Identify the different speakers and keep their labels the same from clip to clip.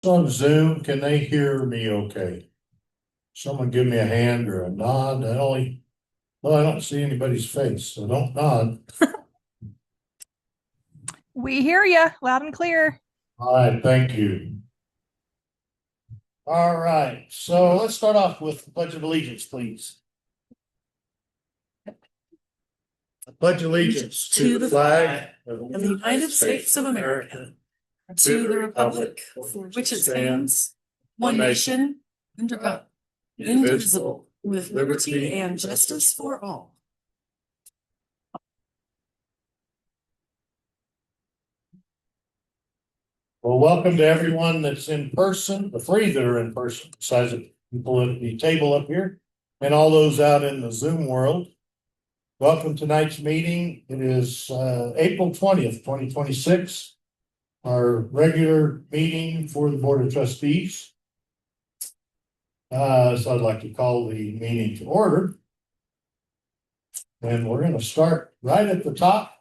Speaker 1: On Zoom, can they hear me okay? Someone give me a hand or a nod. Well, I don't see anybody's face, so don't nod.
Speaker 2: We hear you loud and clear.
Speaker 1: All right, thank you. All right, so let's start off with the Pledge of Allegiance, please. I pledge allegiance
Speaker 3: to the flag of the United States of America, to the republic for which it stands, one nation, under God, indivisible, with liberty and justice for all.
Speaker 1: Well, welcome to everyone that's in person, the three that are in person, besides the people at the table up here, and all those out in the Zoom world. Welcome to tonight's meeting. It is April 20th, 2026, our regular meeting for the Board of Trustees. So I'd like to call the meeting to order. And we're going to start right at the top.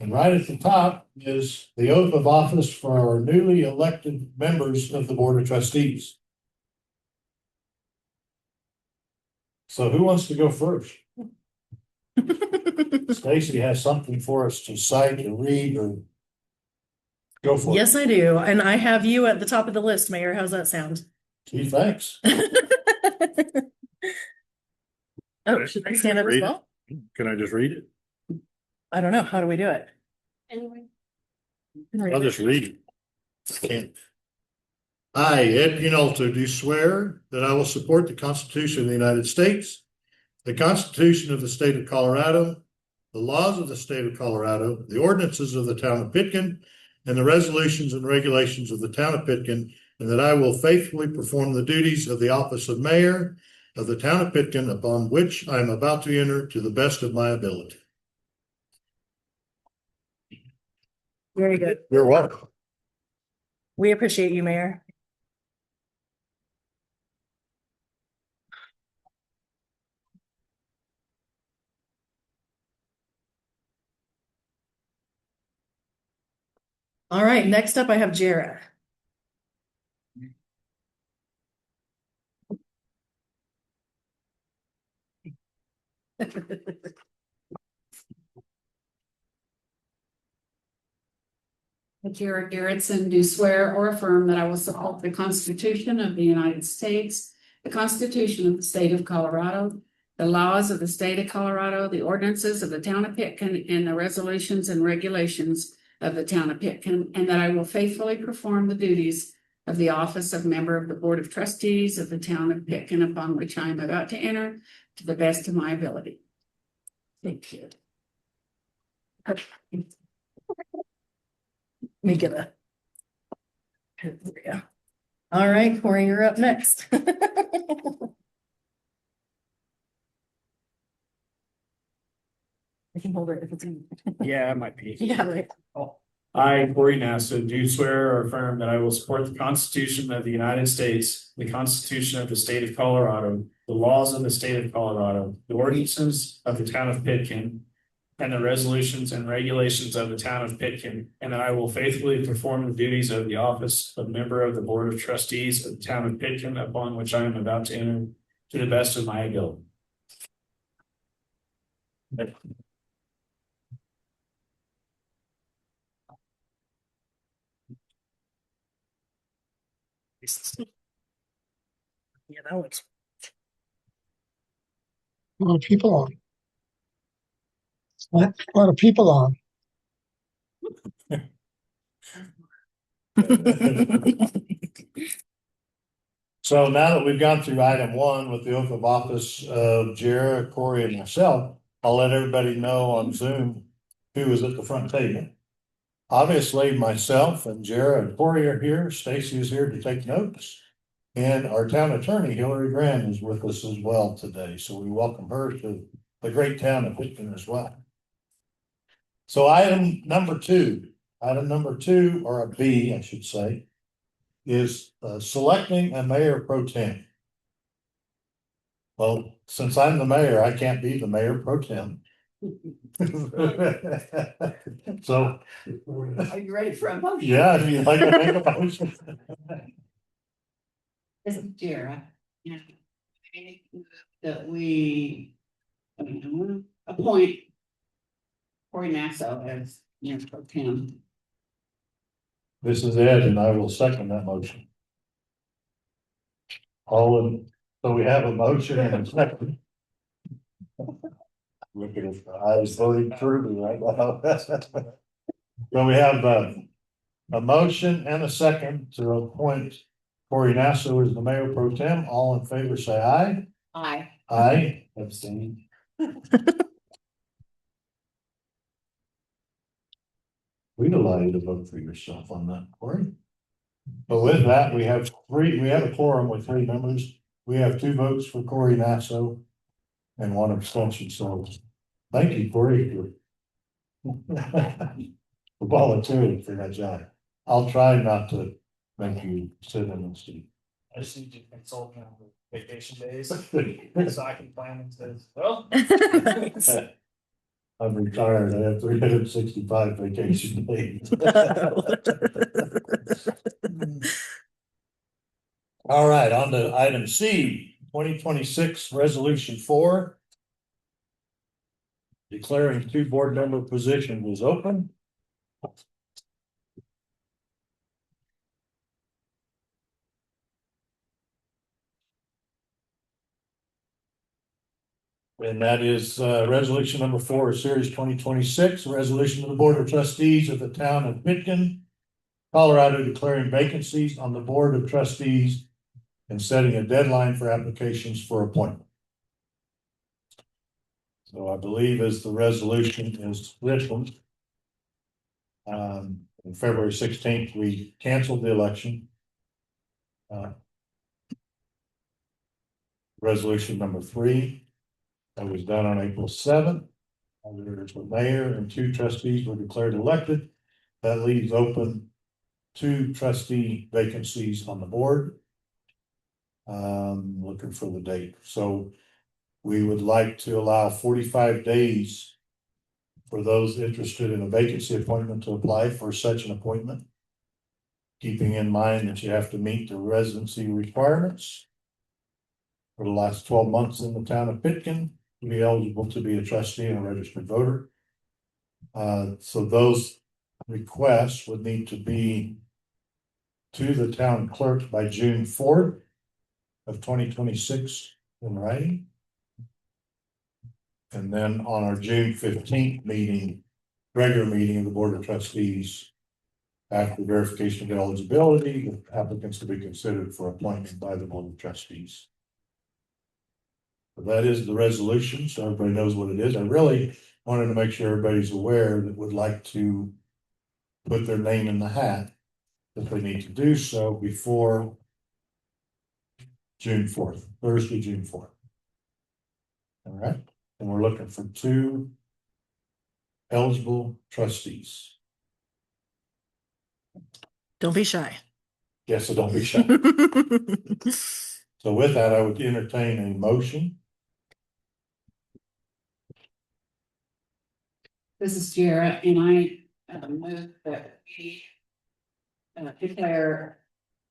Speaker 1: And right at the top is the oath of office for our newly elected members of the Board of Trustees. So who wants to go first? Stacy has something for us to cite or read or go for it.
Speaker 3: Yes, I do. And I have you at the top of the list, Mayor. How's that sound?
Speaker 1: Gee, thanks.
Speaker 3: Oh, should I stand up as well?
Speaker 1: Can I just read it?
Speaker 3: I don't know. How do we do it? Anyway.
Speaker 1: I'll just read it. I can't. I, Ed Unalto, do swear that I will support the Constitution of the United States, the Constitution of the State of Colorado, the laws of the State of Colorado, the ordinances of the Town of Pitkin, and the resolutions and regulations of the Town of Pitkin, and that I will faithfully perform the duties of the office of Mayor of the Town of Pitkin, upon which I am about to enter, to the best of my ability.
Speaker 3: Very good.
Speaker 1: You're welcome.
Speaker 3: We appreciate you, Mayor. All right, next up I have Jara.
Speaker 4: Jara Garrettson, do swear or affirm that I will support the Constitution of the United States, the Constitution of the State of Colorado, the laws of the State of Colorado, the ordinances of the Town of Pitkin, and the resolutions and regulations of the Town of Pitkin, and that I will faithfully perform the duties of the office of member of the Board of Trustees of the Town of Pitkin, upon which I am about to enter, to the best of my ability. Thank you.
Speaker 3: Let me get a. There we go. All right, Corey, you're up next. I can hold it if it's in.
Speaker 5: Yeah, it might be.
Speaker 3: Yeah, right.
Speaker 5: I, Corey Nassau, do swear or affirm that I will support the Constitution of the United States, the Constitution of the State of Colorado, the laws of the State of Colorado, the ordinances of the Town of Pitkin, and the resolutions and regulations of the Town of Pitkin, and that I will faithfully perform the duties of the office of member of the Board of Trustees of the Town of Pitkin, upon which I am about to enter, to the best of my ability.
Speaker 3: Yeah, that looks.
Speaker 6: A lot of people on. A lot of people on.
Speaker 1: So now that we've gone through item one with the oath of office of Jara, Corey, and myself, I'll let everybody know on Zoom who is at the front table. Obviously, myself and Jara and Corey are here. Stacy is here to take notes. And our town attorney, Hillary Graham, is with us as well today. So we welcome her to the great town of Pitkin as well. So item number two, or a B, I should say, is selecting a mayor pro tem. Well, since I'm the mayor, I can't be the mayor pro tem. So,
Speaker 4: Are you ready for a motion?
Speaker 1: yeah, if you'd like to make a motion.
Speaker 4: This is Jara. Yeah. That we appoint Corey Nassau as mayor pro tem.
Speaker 1: This is Ed, and I will second that motion. So we have a motion and a second. Look at his eyes voting through me right now. So we have a motion and a second to appoint Corey Nassau as the mayor pro tem. All in favor, say aye.
Speaker 4: Aye.
Speaker 1: Aye. Abstain. We'd allow you to vote for yourself on that, Corey. But with that, we have a quorum with 3 members. We have 2 votes for Corey Nassau and 1 abstention, so thank you, Corey, for volunteering for that job. I'll try not to make you sit in and see.
Speaker 5: I just need to consult me on the vacation days, so I can plan to, well.
Speaker 1: I'm retired. I have 365 vacation days. All right, on to item C, 2026 resolution 4. Declaring 2 board member positions was open. And that is resolution number 4, series 2026, resolution of the Board of Trustees of the town of Pitkin, Colorado, declaring vacancies on the Board of Trustees and setting a deadline for applications for appointment. So I believe as the resolution is written, on February 16th, we canceled the election. Resolution number 3. That was done on April 7th. There's the mayor and 2 trustees were declared elected. That leaves open 2 trustee vacancies on the board. Looking for the date. So we would like to allow 45 days for those interested in a vacancy appointment to apply for such an appointment. Keeping in mind that you have to meet the residency requirements for the last 12 months in the town of Pitkin to be eligible to be a trustee and a registered voter. So those requests would need to be to the town clerk by June 4th of 2026 in writing. And then on our June 15th meeting, regular meeting of the Board of Trustees, after verification of eligibility, applicants to be considered for appointment by the Board of Trustees. That is the resolution, so everybody knows what it is. I really wanted to make sure everybody's aware that would like to put their name in the hat, if they need to do so before June 4th, Thursday, June 4th. All right, and we're looking for 2 eligible trustees.
Speaker 7: Don't be shy.
Speaker 1: Yes, so don't be shy. So with that, I would entertain a motion.
Speaker 4: This is Jara, and I move that we declare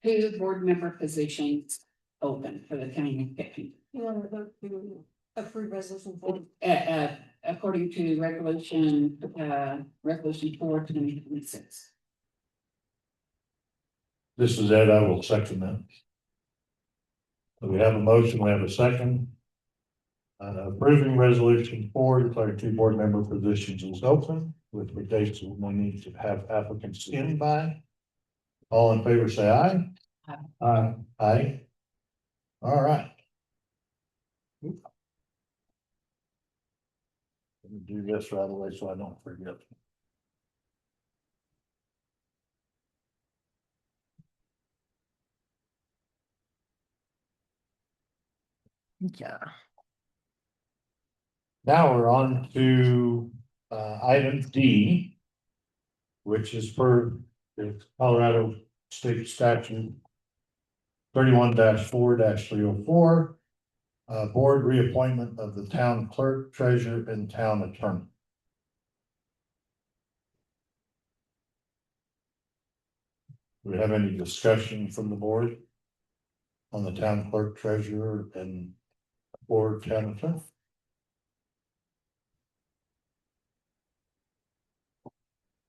Speaker 4: 2 board member positions open for the county of Pitkin.
Speaker 3: You want to vote to approve resolution 4?
Speaker 4: According to resolution 4/2026.
Speaker 1: This is Ed, I will second that. So we have a motion, we have a second. Approving resolution 4, declaring 2 board member positions is open with the dates we need to have applicants in by. All in favor, say aye.
Speaker 4: Aye.
Speaker 1: Aye. Aye. All right. Let me do this right away so I don't forget.
Speaker 7: Yeah.
Speaker 1: Now we're on to item D, which is per the Colorado State Statute 31-4-304. board reappointment of the town clerk, treasurer, and town attorney. Do we have any discussion from the board on the town clerk, treasurer, and board town attorney?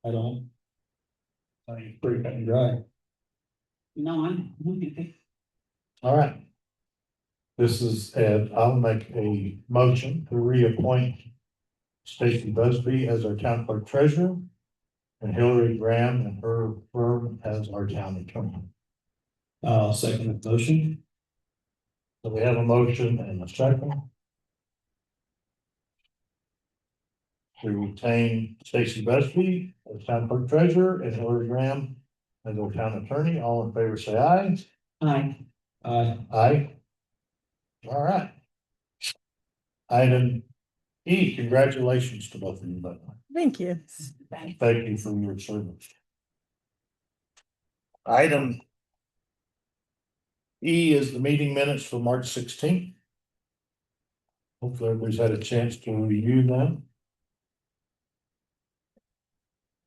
Speaker 5: I don't. Pretty cut and dry.
Speaker 4: No, I'm.
Speaker 1: All right. This is Ed. I'll make a motion to reappoint Stacy Busby as our town clerk treasurer and Hillary Graham and her firm as our town attorney.
Speaker 5: I'll second the motion.
Speaker 1: So we have a motion and a second to retain Stacy Busby as town clerk treasurer and Hillary Graham as our town attorney. All in favor, say aye.
Speaker 4: Aye.
Speaker 5: Aye.
Speaker 1: Aye. All right. Item E, congratulations to both of you, by the way.
Speaker 7: Thank you.
Speaker 1: Thank you for your service. Item E is the meeting minutes for March 16th. Hopefully everybody's had a chance to review them.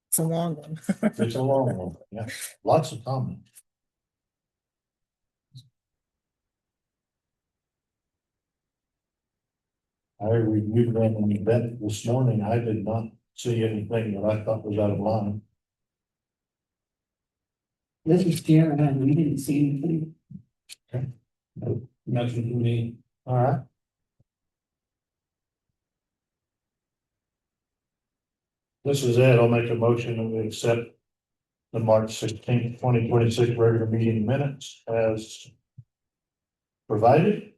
Speaker 7: It's a long one.
Speaker 1: It's a long one, yeah, lots of comments. I reviewed them in the event this morning. I did not see anything that I thought was out of line.
Speaker 4: This is Jared, and we didn't see anything.
Speaker 5: Nothing for me.
Speaker 1: All right. This is it. I'll make a motion that we accept the March 16th, 2026 regular meeting minutes as provided.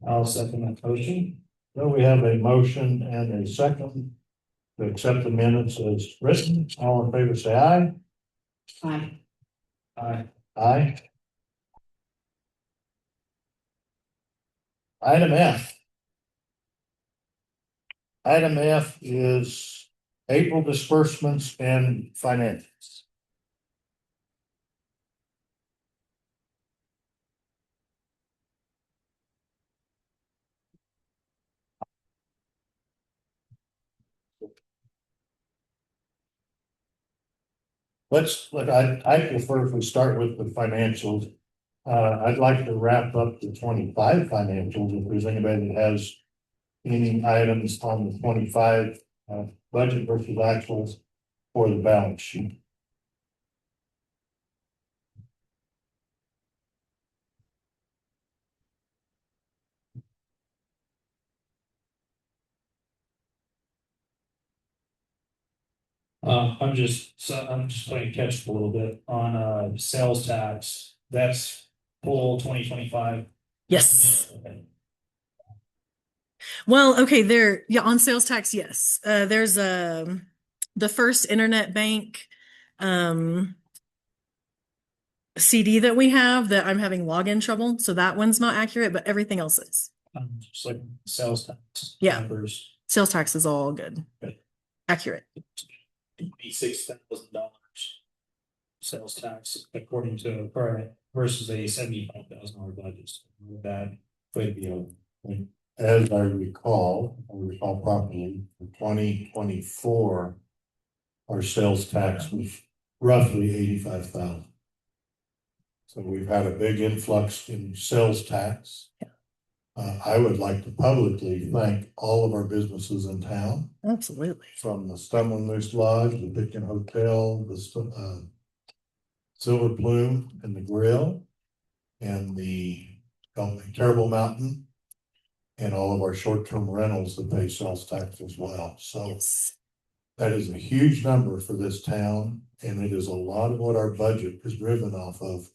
Speaker 5: I'll second that motion.
Speaker 1: So we have a motion and a second to accept the minutes as written. All in favor, say aye.
Speaker 4: Aye.
Speaker 5: Aye.
Speaker 1: Aye. Item F. Item F is April disbursements and financials. I prefer if we start with the financials. I'd like to wrap up the 25 financials if there's anybody that has any items on the 25 budget versus actuals for the balance sheet.
Speaker 5: I'm just playing catch up a little bit on sales tax. That's full 2025.
Speaker 7: Yes.
Speaker 5: Okay.
Speaker 7: Well, okay, on sales tax, yes. There's the first internet bank CD that we have that I'm having login trouble. So that one's not accurate, but everything else is.
Speaker 5: Just like sales tax.
Speaker 7: Yeah.
Speaker 5: Numbers.
Speaker 7: Sales tax is all good.
Speaker 5: Good.
Speaker 7: Accurate.
Speaker 5: $86,000 sales tax according to current versus a $75,000 budget. So bad way to be able.
Speaker 1: As I recall properly, for 2024, our sales tax was roughly 85,000. So we've had a big influx in sales tax.
Speaker 7: Yeah.
Speaker 1: I would like to publicly thank all of our businesses in town,
Speaker 7: Absolutely.
Speaker 1: from the Stumbling Moose Lodge, the Pitkin Hotel, the Silver Plume and the Grill, and the Terrible Mountain, and all of our short-term rentals that pay sales tax as well. So
Speaker 7: Yes.
Speaker 1: that is a huge number for this town, and it is a lot of what our budget is driven off of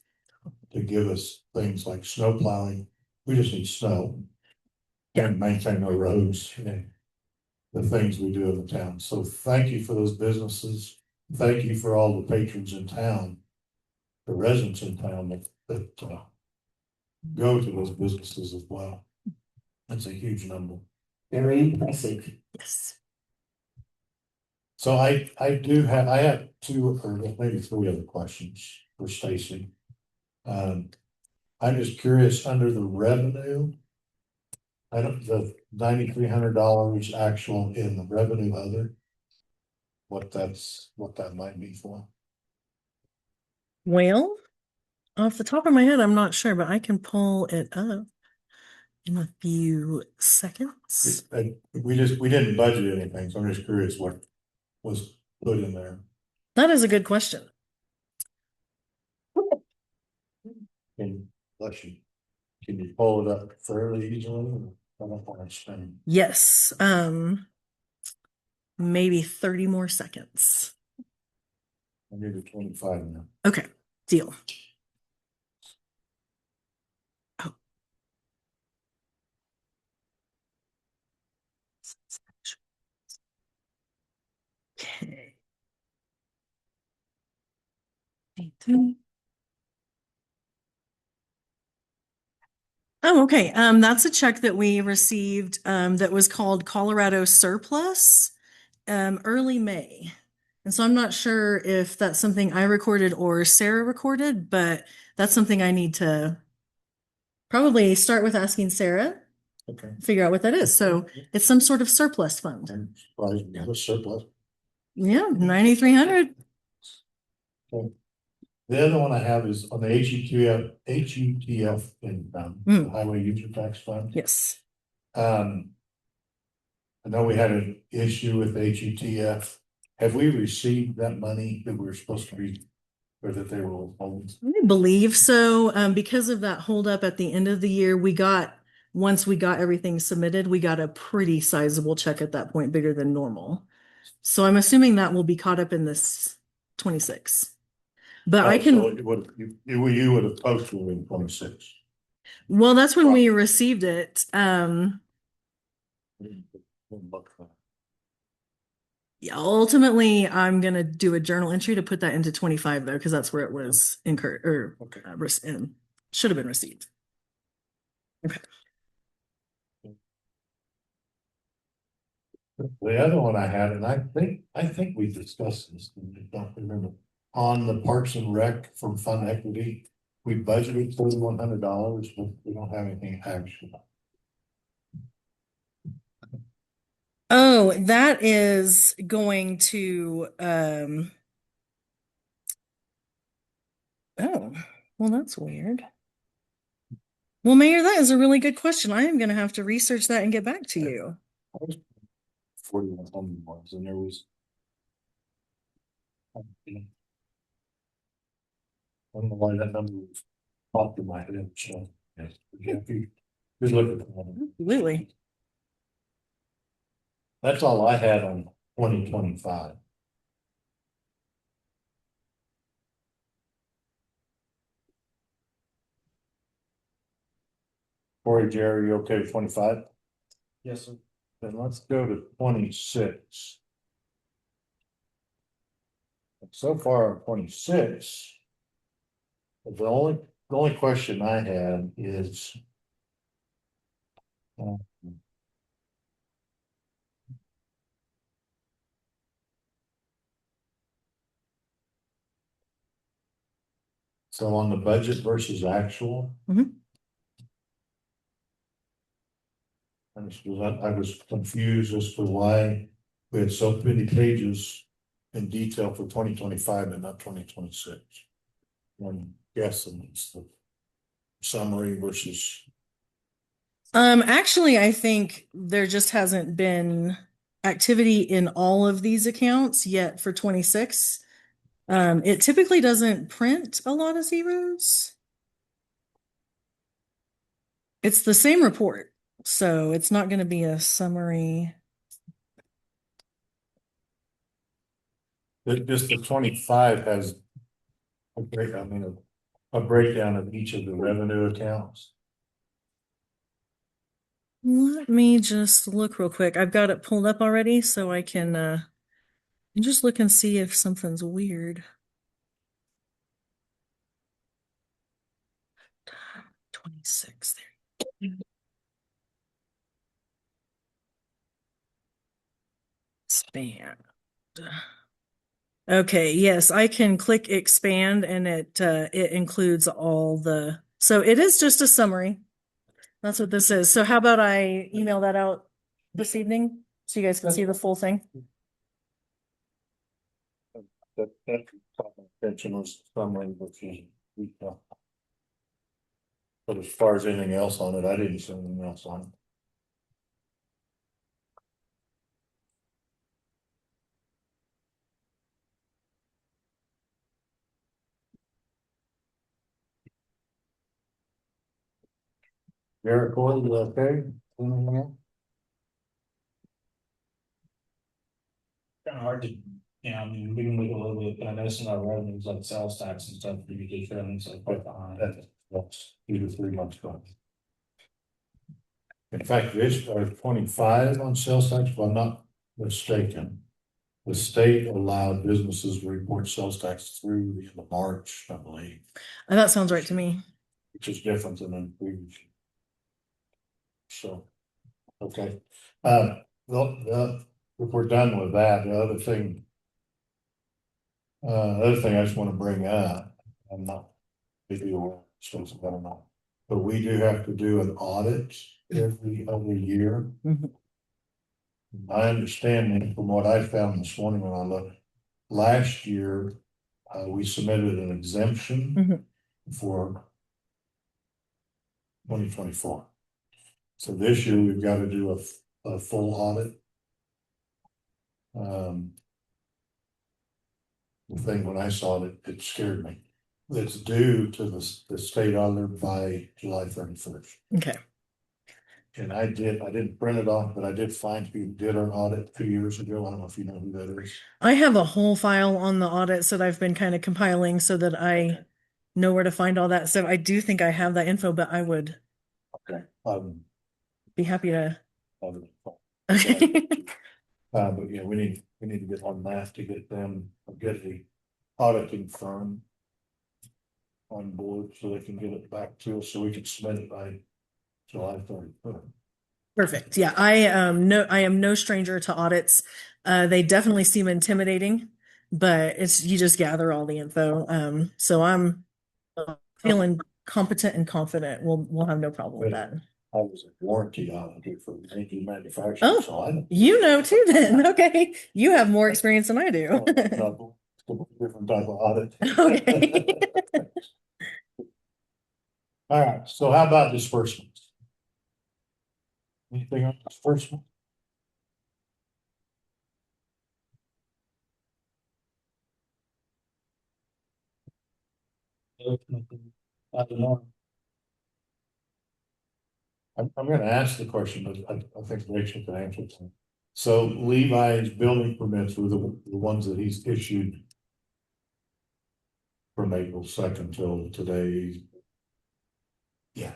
Speaker 1: to give us things like snow plowing. We just need snow and maintain our roads and the things we do in the town. So thank you for those businesses. Thank you for all the patrons in town, the residents in town that go to those businesses as well. That's a huge number.
Speaker 4: Very impressive.
Speaker 7: Yes.
Speaker 1: So I have two or maybe three other questions for Stacy. I'm just curious, under the revenue. I don't, the $9,300 actual in the revenue other. What that might be for.
Speaker 7: Well, off the top of my head, I'm not sure, but I can pull it up in a few seconds.
Speaker 1: We didn't budget anything, so I'm just curious what was put in there.
Speaker 7: That is a good question.
Speaker 1: Bless you. Can you pull it up fairly easily? I don't want to spend.
Speaker 7: Yes. Maybe 30 more seconds.
Speaker 1: Maybe 25 now.
Speaker 7: Okay, deal. Oh. Okay. Oh, okay. That's a check that we received that was called Colorado Surplus early May. And so I'm not sure if that's something I recorded or Sarah recorded, but that's something I need to probably start with asking Sarah,
Speaker 1: Okay.
Speaker 7: figure out what that is. So it's some sort of surplus fund.
Speaker 1: I'm surprised we have a surplus.
Speaker 7: Yeah, 9,300.
Speaker 1: Okay. The other one I have is on the HUTF income,
Speaker 7: Mm.
Speaker 1: the Highway User Tax Fund.
Speaker 7: Yes.
Speaker 1: I know we had an issue with HUTF. Have we received that money that we were supposed to be, or that they were withholding?
Speaker 7: I believe so. Because of that holdup at the end of the year, once we got everything submitted, we got a pretty sizable check at that point, bigger than normal. So I'm assuming that will be caught up in this 26. But I can,
Speaker 1: So you would have posted it in 26.
Speaker 7: well, that's when we received it. Yeah, ultimately, I'm gonna do a journal entry to put that into 25 though, because that's where it was incurred or
Speaker 1: Okay.
Speaker 7: should have been received. Okay.
Speaker 1: The other one I had, and I think we discussed this, and I don't remember, on the Parks and Rec from Fund Equity, we budgeted $4,100, but we don't have anything actual.
Speaker 7: Oh, that is going to oh, well, that's weird. Well, Mayor, that is a really good question. I am gonna have to research that and get back to you.
Speaker 1: 4,100 ones, and there was. I don't know why that number was popped in my head, so. Yes, just look at that.
Speaker 7: Absolutely.
Speaker 1: That's all I had on 2025. Corey, Jerry, you okay with 25?
Speaker 5: Yes, sir.
Speaker 1: Then let's go to 26. So far on 26. The only question I had is. So on the budget versus actual.
Speaker 7: Mhm.
Speaker 1: I was confused as to why we had so many pages in detail for 2025 and not 2026. I'm guessing it's the summary versus.
Speaker 7: Actually, I think there just hasn't been activity in all of these accounts yet for 26. It typically doesn't print a lot of zeros. It's the same report, so it's not going to be a summary.
Speaker 1: Just the 25 has a breakdown of each of the revenue accounts.
Speaker 7: Let me just look real quick. I've got it pulled up already, so I can just look and see if something's weird. 26 there. Expand. Okay, yes, I can click expand and it includes all the So it is just a summary. That's what this is. So how about I email that out this evening so you guys can see the full thing?
Speaker 1: That caught my attention was summary, which is, but as far as anything else on it, I didn't see anything else on it. Eric, Gordon, you okay? Anything else?
Speaker 5: Kind of hard to, I mean, we can look a little bit, but I know some of our revenues like sales tax and stuff, we get them, so quite behind.
Speaker 1: That's 2 to 3 months ago. In fact, this are 25 on sales tax, if I'm not mistaken. The state allowed businesses to report sales tax through the end of March, I believe,
Speaker 7: That sounds right to me.
Speaker 1: which is different than in previous. So, okay, if we're done with that, the other thing I just want to bring up, I'm not, maybe you're supposed to, I don't know, but we do have to do an audit every other year.
Speaker 7: Mhm.
Speaker 1: My understanding from what I found this morning when I looked, last year, we submitted an exemption for 2024. So this year we've got to do a full audit. The thing when I saw it, it scared me. It's due to the state auditor by July 31st.
Speaker 7: Okay.
Speaker 1: And I didn't print it off, but I did find who did our audit 2 years ago. I don't know if you know who that is.
Speaker 7: I have a whole file on the audits that I've been kind of compiling so that I know where to find all that. So I do think I have that info, but I would
Speaker 1: Okay.
Speaker 7: be happy to.
Speaker 1: Okay.
Speaker 7: Okay.
Speaker 1: But yeah, we need to get on that to get the auditing firm on board so they can get it back to us so we can submit it by July 31st.
Speaker 7: Perfect. Yeah, I am no stranger to audits. They definitely seem intimidating, but it's you just gather all the info. So I'm feeling competent and confident. We'll have no problem with that.
Speaker 1: I was a warranty auditor for making manufacturers.
Speaker 7: Oh,
Speaker 1: so I don't.
Speaker 7: You know too then. Okay. You have more experience than I do.
Speaker 1: Different type of audit.
Speaker 7: Okay.
Speaker 1: All right, so how about disbursements? Anything on disbursement? I don't know. I'm gonna ask the question, but I think Rachel can answer it. So Levi's building permits were the ones that he's issued from April 2nd till today. Yeah.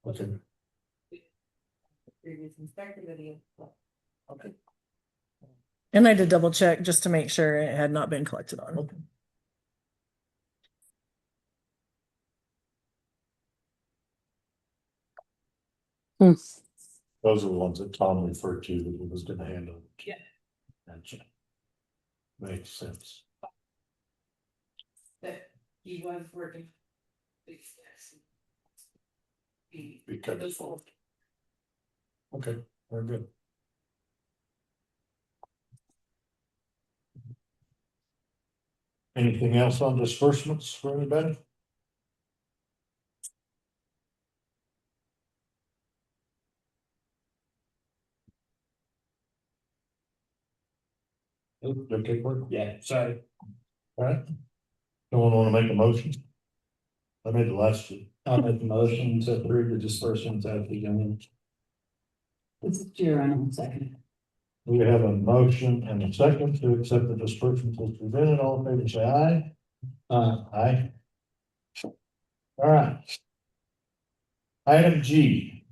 Speaker 1: Okay. Okay.
Speaker 7: And I did double check just to make sure it had not been collected on.
Speaker 1: Okay. Those are the ones that Tom referred to that he was gonna handle.
Speaker 3: Yeah.
Speaker 1: Gotcha. Makes sense.
Speaker 3: That he was working.
Speaker 1: Because. Okay, very good. Anything else on disbursements for anybody? Okay,
Speaker 5: Yeah, sorry.
Speaker 1: all right. Someone want to make a motion? I made the last two.
Speaker 5: I'll make the motion to approve the disbursements at the beginning.
Speaker 4: This is Sharon, second.
Speaker 1: We have a motion and a second to accept the disbursements as presented. All in favor, say aye. Aye. All right. Item G.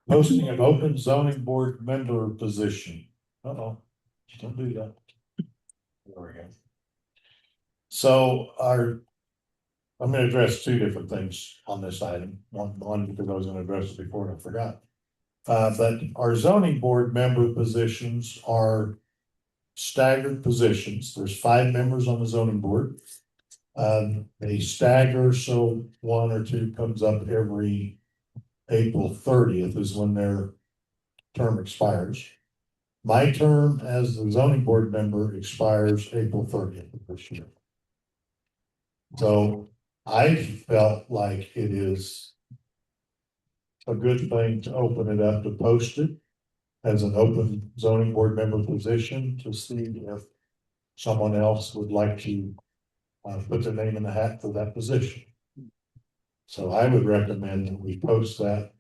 Speaker 1: Posting of open zoning board member position. Uh-oh, don't do that. There we go. So I'm gonna address two different things on this item. One because I was gonna address it before and I forgot. But our zoning board member positions are staggered positions. There's 5 members on the zoning board. They stagger, so 1 or 2 comes up every April 30th is when their term expires. My term as the zoning board member expires April 30th of this year. So I felt like it is a good thing to open it up, to post it as an open zoning board member position to see if someone else would like to put their name in the hat for that position. So I would recommend that we post that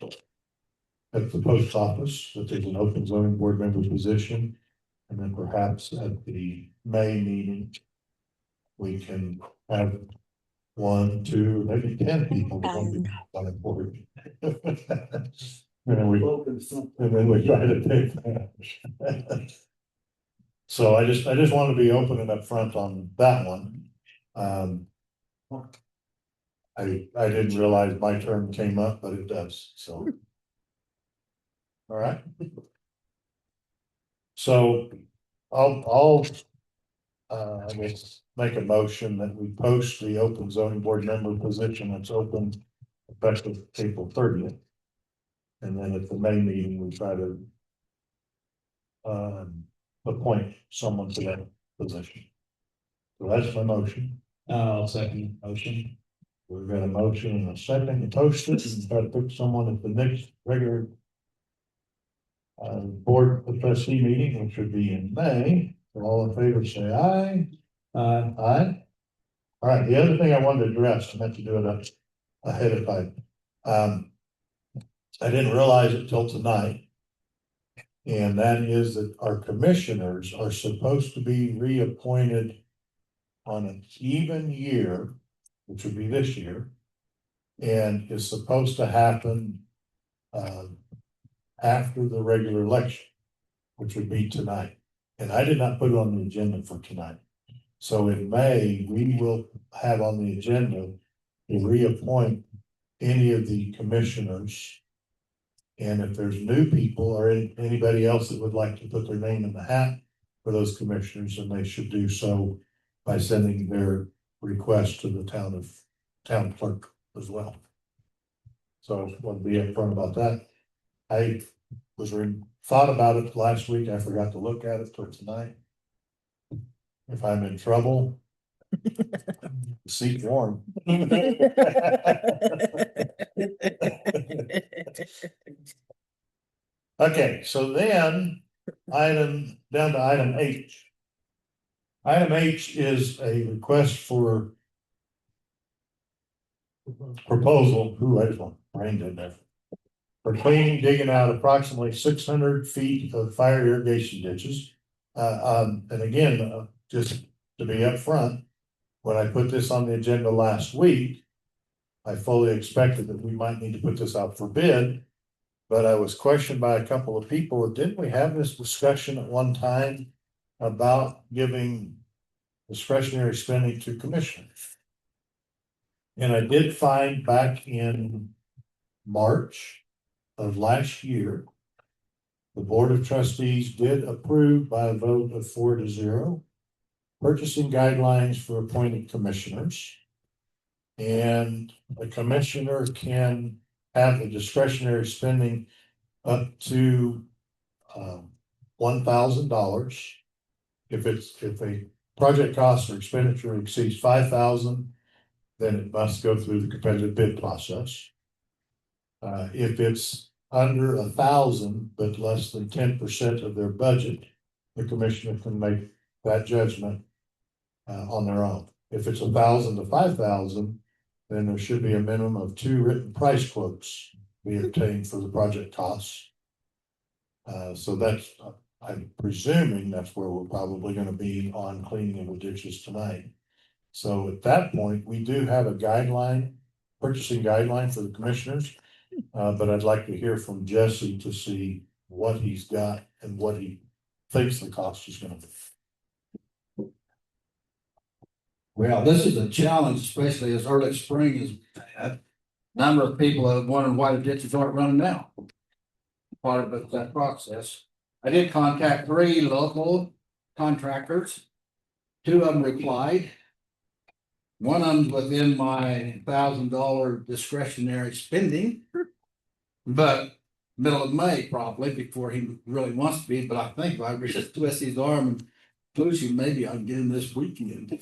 Speaker 1: at the post office, that there's an open zoning board member position. And then perhaps at the May meeting, we can have 1, 2, maybe 10 people on the board. And then we try to take that. So I just want to be open and upfront on that one. I didn't realize my term came up, but it does, so. All right. So I'll I guess make a motion that we post the open zoning board member position that's open effective April 30th. And then at the May meeting, we try to appoint someone to that position. So that's my motion.
Speaker 5: I'll second the motion.
Speaker 1: We've got a motion and a second to post it and try to pick someone at the next regular board of trustee meeting, which would be in May. So all in favor, say aye. Aye. All right, the other thing I wanted to address, I meant to do it ahead of time. I didn't realize it till tonight. And that is that our commissioners are supposed to be reappointed on an even year, which would be this year, and is supposed to happen after the regular election, which would be tonight. And I did not put it on the agenda for tonight. So in May, we will have on the agenda to reappoint any of the commissioners. And if there's new people or anybody else that would like to put their name in the hat for those commissioners, then they should do so by sending their request to the town clerk as well. So we'll be upfront about that. I thought about it last week. I forgot to look at it till tonight. If I'm in trouble, seat warm. Okay, so then down to item H. Item H is a request for proposal. I just want brain dead there. For cleaning, digging out approximately 600 feet of fire irrigation ditches. And again, just to be upfront, when I put this on the agenda last week, I fully expected that we might need to put this out for bid. But I was questioned by a couple of people, didn't we have this discussion at one time about giving discretionary spending to commissioners? And I did find back in March of last year, the Board of Trustees did approve by a vote of 4-0 purchasing guidelines for appointed commissioners. And a commissioner can have the discretionary spending up to $1,000. If a project cost or expenditure exceeds $5,000, then it must go through the competitive bid process. If it's under 1,000 but less than 10% of their budget, the commissioner can make that judgment on their own. If it's 1,000 to 5,000, then there should be a minimum of 2 written price quotes be obtained for the project costs. So that's, I'm presuming that's where we're probably going to be on cleaning of the ditches tonight. So at that point, we do have a purchasing guideline for the commissioners. But I'd like to hear from Jesse to see what he's got and what he thinks the cost is going to be.
Speaker 8: Well, this is a challenge, especially as early spring is bad. Number of people have wondered why the ditches aren't running now. Part of it, that process. I did contact 3 local contractors. Two of them replied. One of them's within my $1,000 discretionary spending. But middle of May probably before he really wants to be, but I think if I just twist his arm and push him, maybe I can get him this weekend.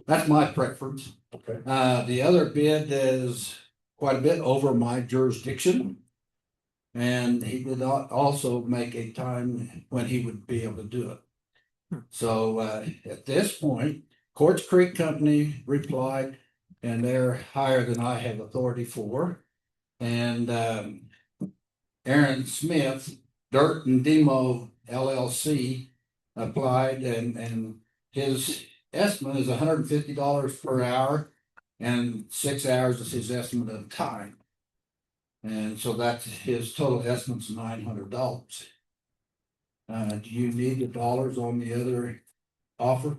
Speaker 8: That's my preference.
Speaker 1: Okay.
Speaker 8: The other bid is quite a bit over my jurisdiction. And he did not also make a time when he would be able to do it. So at this point, Quartz Creek Company replied, and they're higher than I have authority for. And Aaron Smith, Dirt and Demo LLC, applied, and his estimate is $150 per hour, and 6 hours is his estimate of time. And so that's his total estimate's $900. Do you need the dollars on the other offer?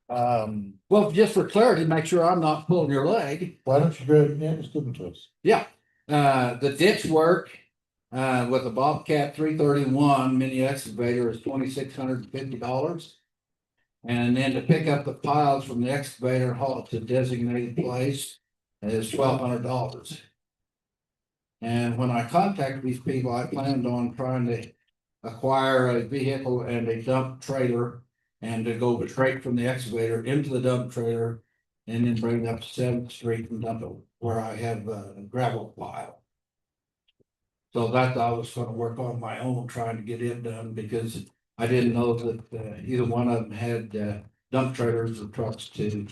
Speaker 8: Well, just for clarity, make sure I'm not pulling your leg.
Speaker 1: Why don't you go ahead and just give them to us?
Speaker 8: Yeah, the ditch work, with a Bobcat 331 mini excavator is $2,650. And then to pick up the piles from the excavator and haul it to designated place is $1,200. And when I contacted these people, I planned on trying to acquire a vehicle and a dump trailer and to go straight from the excavator into the dump trailer and then bring it up to 7th Street and dump it where I have a gravel pile. So that I was gonna work on my own, trying to get it done, because I didn't know that either one of them had dump trailers or trucks to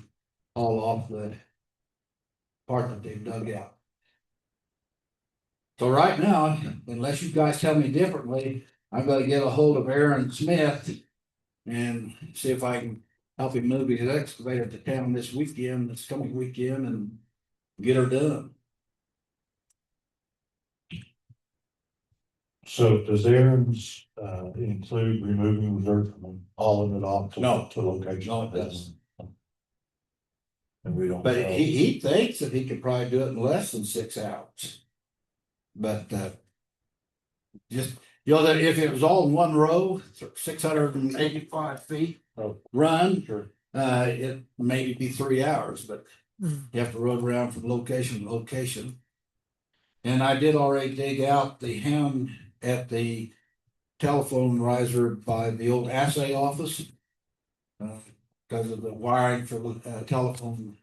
Speaker 8: haul off the part that they've dug out. So right now, unless you guys tell me differently, I'm gonna get a hold of Aaron Smith and see if I can help him move his excavator to town this coming weekend, and get her done.
Speaker 1: So does Aaron's include removing the dirt from hauling it off to
Speaker 8: No.
Speaker 1: to location?
Speaker 8: No, it doesn't.
Speaker 1: And we don't.
Speaker 8: But
Speaker 1: know.
Speaker 8: he thinks that he could probably do it in less than 6 hours. But just, that if it was all in one row, 685 feet
Speaker 1: Oh.
Speaker 8: run,
Speaker 1: Sure.
Speaker 8: it maybe be 3 hours, but you have to run around from location to location. And I did already dig out the hem at the telephone riser by the old assay office. Because of the wiring for the telephone,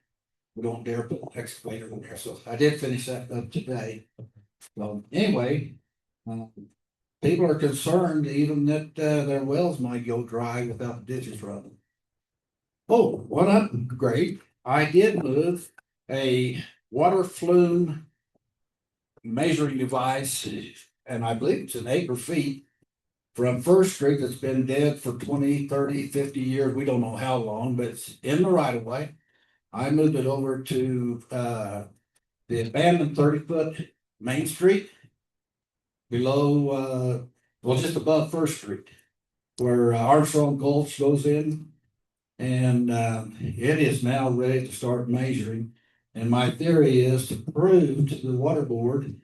Speaker 8: we don't dare put an excavator in there, so I did finish that up today. So anyway, people are concerned even that their wells might go dry without the ditches running. Oh, one upgrade, I did move a water flume measuring device, and I believe it's an acre feet, from First Street that's been dead for 20, 30, 50 years. We don't know how long, but it's in the right of way. I moved it over to the abandoned 30-foot Main Street below, just above First Street, where Armstrong Gulch goes in. And it is now ready to start measuring. And my theory is to prove to the water board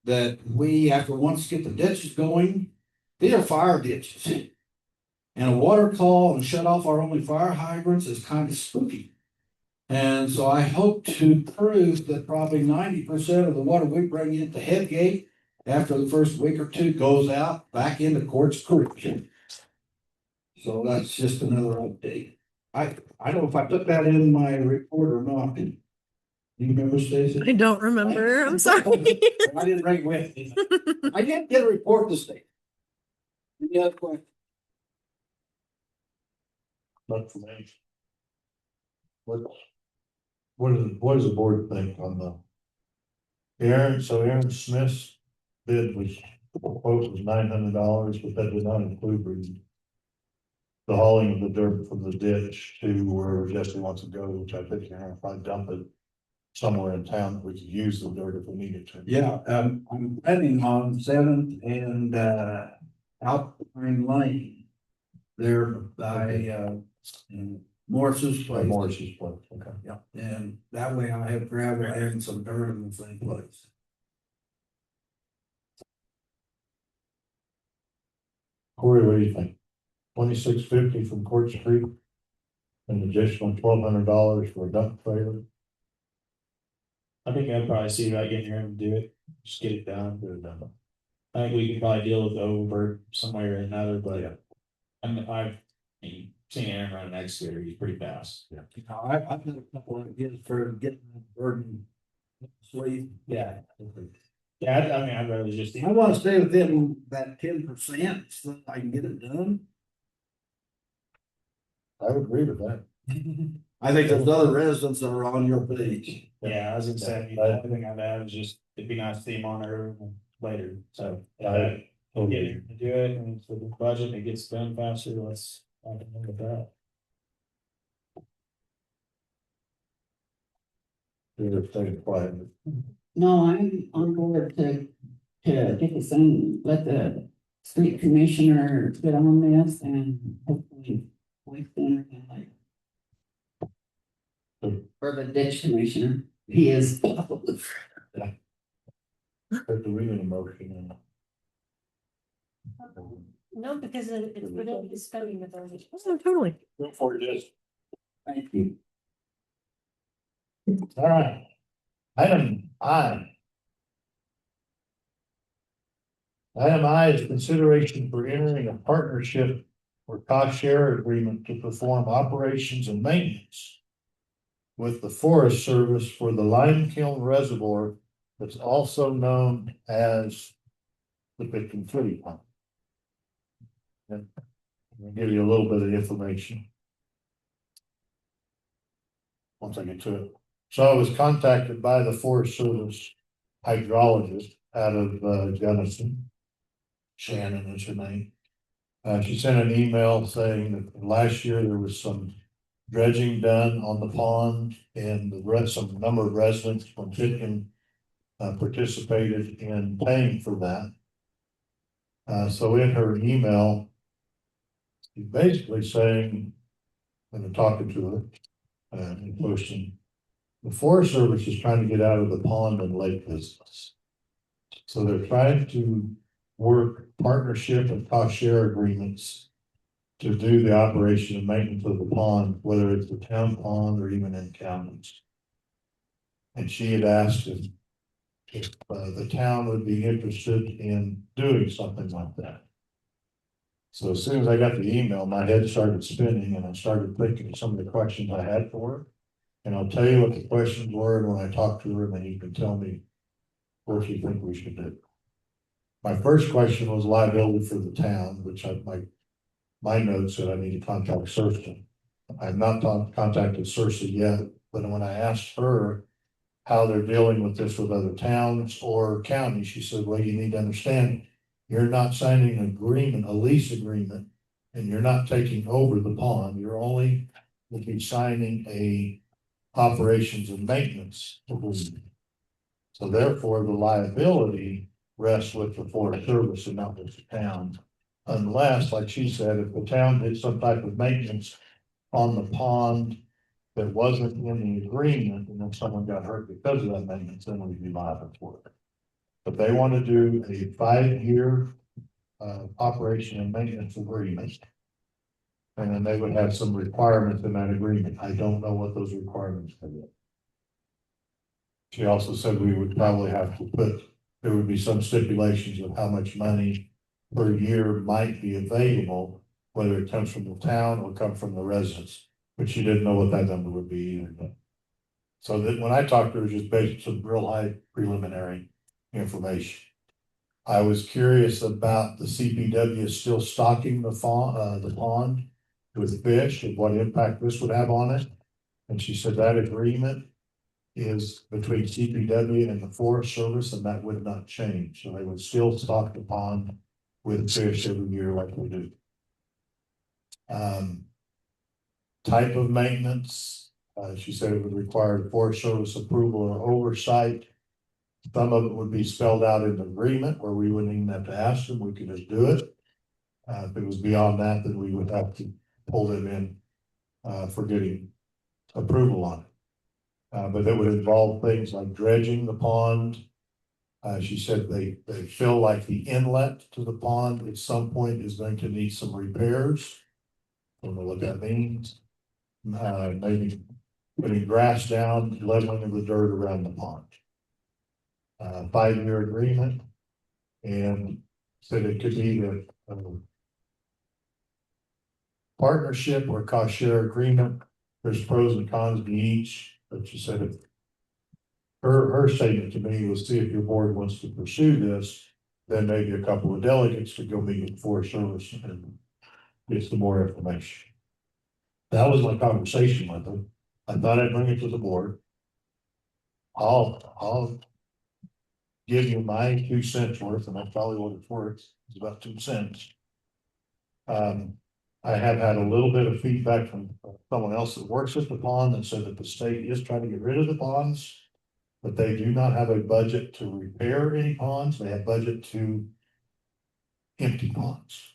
Speaker 8: that we, after once get the ditches going, these are fire ditches. And a water call and shut off our only fire hydrants is kind of spooky. And so I hope to prove that probably 90% of the water we bring into Headgate after the first week or two goes out back into Quartz Creek. So that's just another update. I don't know if I put that in my report or not. Do you remember, Stacy?
Speaker 7: I don't remember. I'm sorry.
Speaker 8: I didn't bring it with me. I didn't get a report this day. Any other questions?
Speaker 1: Not for me. What does the board think on the Aaron Smith's bid was, quote was $900, but that did not include the hauling of the dirt from the ditch to where Jesse wants to go, which I think you're gonna probably dump it somewhere in town that we could use the dirt if we needed to.
Speaker 8: Yeah, I'm planning on 7th and Alpine Lane. There by Morris's place.
Speaker 1: Morris's place, okay.
Speaker 8: Yeah, and that way I have gravel and some dirt in the same place.
Speaker 1: Corey, what do you think? $26.50 from Court Street? An additional $1,200 for a dump trailer?
Speaker 5: I think I'd probably see about getting him to do it, just get it done.
Speaker 1: Get it done.
Speaker 5: I think we could probably deal with the overburden some way or another, but I've seen Aaron run an excavator, he's pretty fast.
Speaker 8: You know, I've got a couple of ideas for getting the burden. Sleeve.
Speaker 5: Yeah. Yeah, I mean, I'd rather just.
Speaker 8: I want to stay within that 10% so that I can get it done.
Speaker 1: I would agree with that.
Speaker 8: I think there's other residents that are on your page.
Speaker 5: Yeah, I was gonna say, the only thing I'd add is just, it'd be nice to see him on there later, so. We'll get him to do it, and for the budget, it gets done faster, let's, I can look at that.
Speaker 1: You're staying quiet.
Speaker 4: No, I'm on board to get this and let the street commissioner get on this and hopefully we can like. Or the ditch commissioner, he is.
Speaker 1: But do we need a motion?
Speaker 3: No, because it's within the spending authority.
Speaker 7: Oh, totally.
Speaker 1: Go for it,
Speaker 4: Thank you.
Speaker 1: all right. Item I. Item I is consideration for entering a partnership or cost share agreement to perform operations and maintenance with the Forest Service for the Lime Kiln Reservoir that's also known as the Pitkin Footy Pump. And I'll give you a little bit of information once I get to it. So I was contacted by the Forest Service hydrologist out of Gunnison. Shannon is her name. She sent an email saying that last year there was some dredging done on the pond and some number of residents from Pitkin participated in paying for that. So in her email, she's basically saying, when I'm talking to her, in question, the Forest Service is trying to get out of the pond and lake business. So they're trying to work partnership and cost share agreements to do the operation and maintenance of the pond, whether it's the town pond or even in counties. And she had asked if the town would be interested in doing something like that. So as soon as I got the email, my head started spinning and I started thinking of some of the questions I had for her. And I'll tell you what the questions were, and when I talk to her, then you can tell me what you think we should do. My first question was liability for the town, which my notes said I need to contact CERSA. I have not contacted CERSA yet, but when I asked her how they're dealing with this with other towns or counties, she said, well, you need to understand, you're not signing an agreement, a lease agreement, and you're not taking over the pond. You're only will be signing a operations and maintenance agreement. So therefore, the liability rests with the Forest Service and not with the town. Unless, like she said, if the town did some type of maintenance on the pond that wasn't in the agreement, and then someone got hurt because of that maintenance, then we'd be liable for it. But they want to do a 5-year operation and maintenance agreement. And then they would have some requirements in that agreement. I don't know what those requirements are yet. She also said we would probably have to there would be some stipulations of how much money per year might be available, whether it comes from the town or come from the residents, but she didn't know what that number would be either. So that when I talked to her, just based some real high preliminary information. I was curious about the CPW still stocking the pond with fish and what impact this would have on it. And she said that agreement is between CPW and the Forest Service, and that would not change. So they would still stock the pond with fish every year like we do. Type of maintenance, she said it would require Forest Service approval or oversight. Some of it would be spelled out in the agreement where we wouldn't even have to ask them, we could just do it. If it was beyond that, then we would have to pull them in for getting approval on it. But it would involve things like dredging the pond, She said they feel like the inlet to the pond at some point is going to need some repairs. Don't know what that means. Maybe putting grass down, leveling of the dirt around the pond. 5-year agreement, and said it could be the partnership or cost share agreement. There's pros and cons to each, but she said if her statement to me was, see if your board wants to pursue this, then maybe a couple of delegates to go meet with the Forest Service and get some more information. That was my conversation with them. I thought I'd bring it to the board. I'll give you my 2 cents worth, and that's probably what it's worth. It's about 2 cents. I have had a little bit of feedback from someone else that works at the pond that said that the state is trying to get rid of the ponds, but they do not have a budget to repair any ponds. They have budget to empty ponds.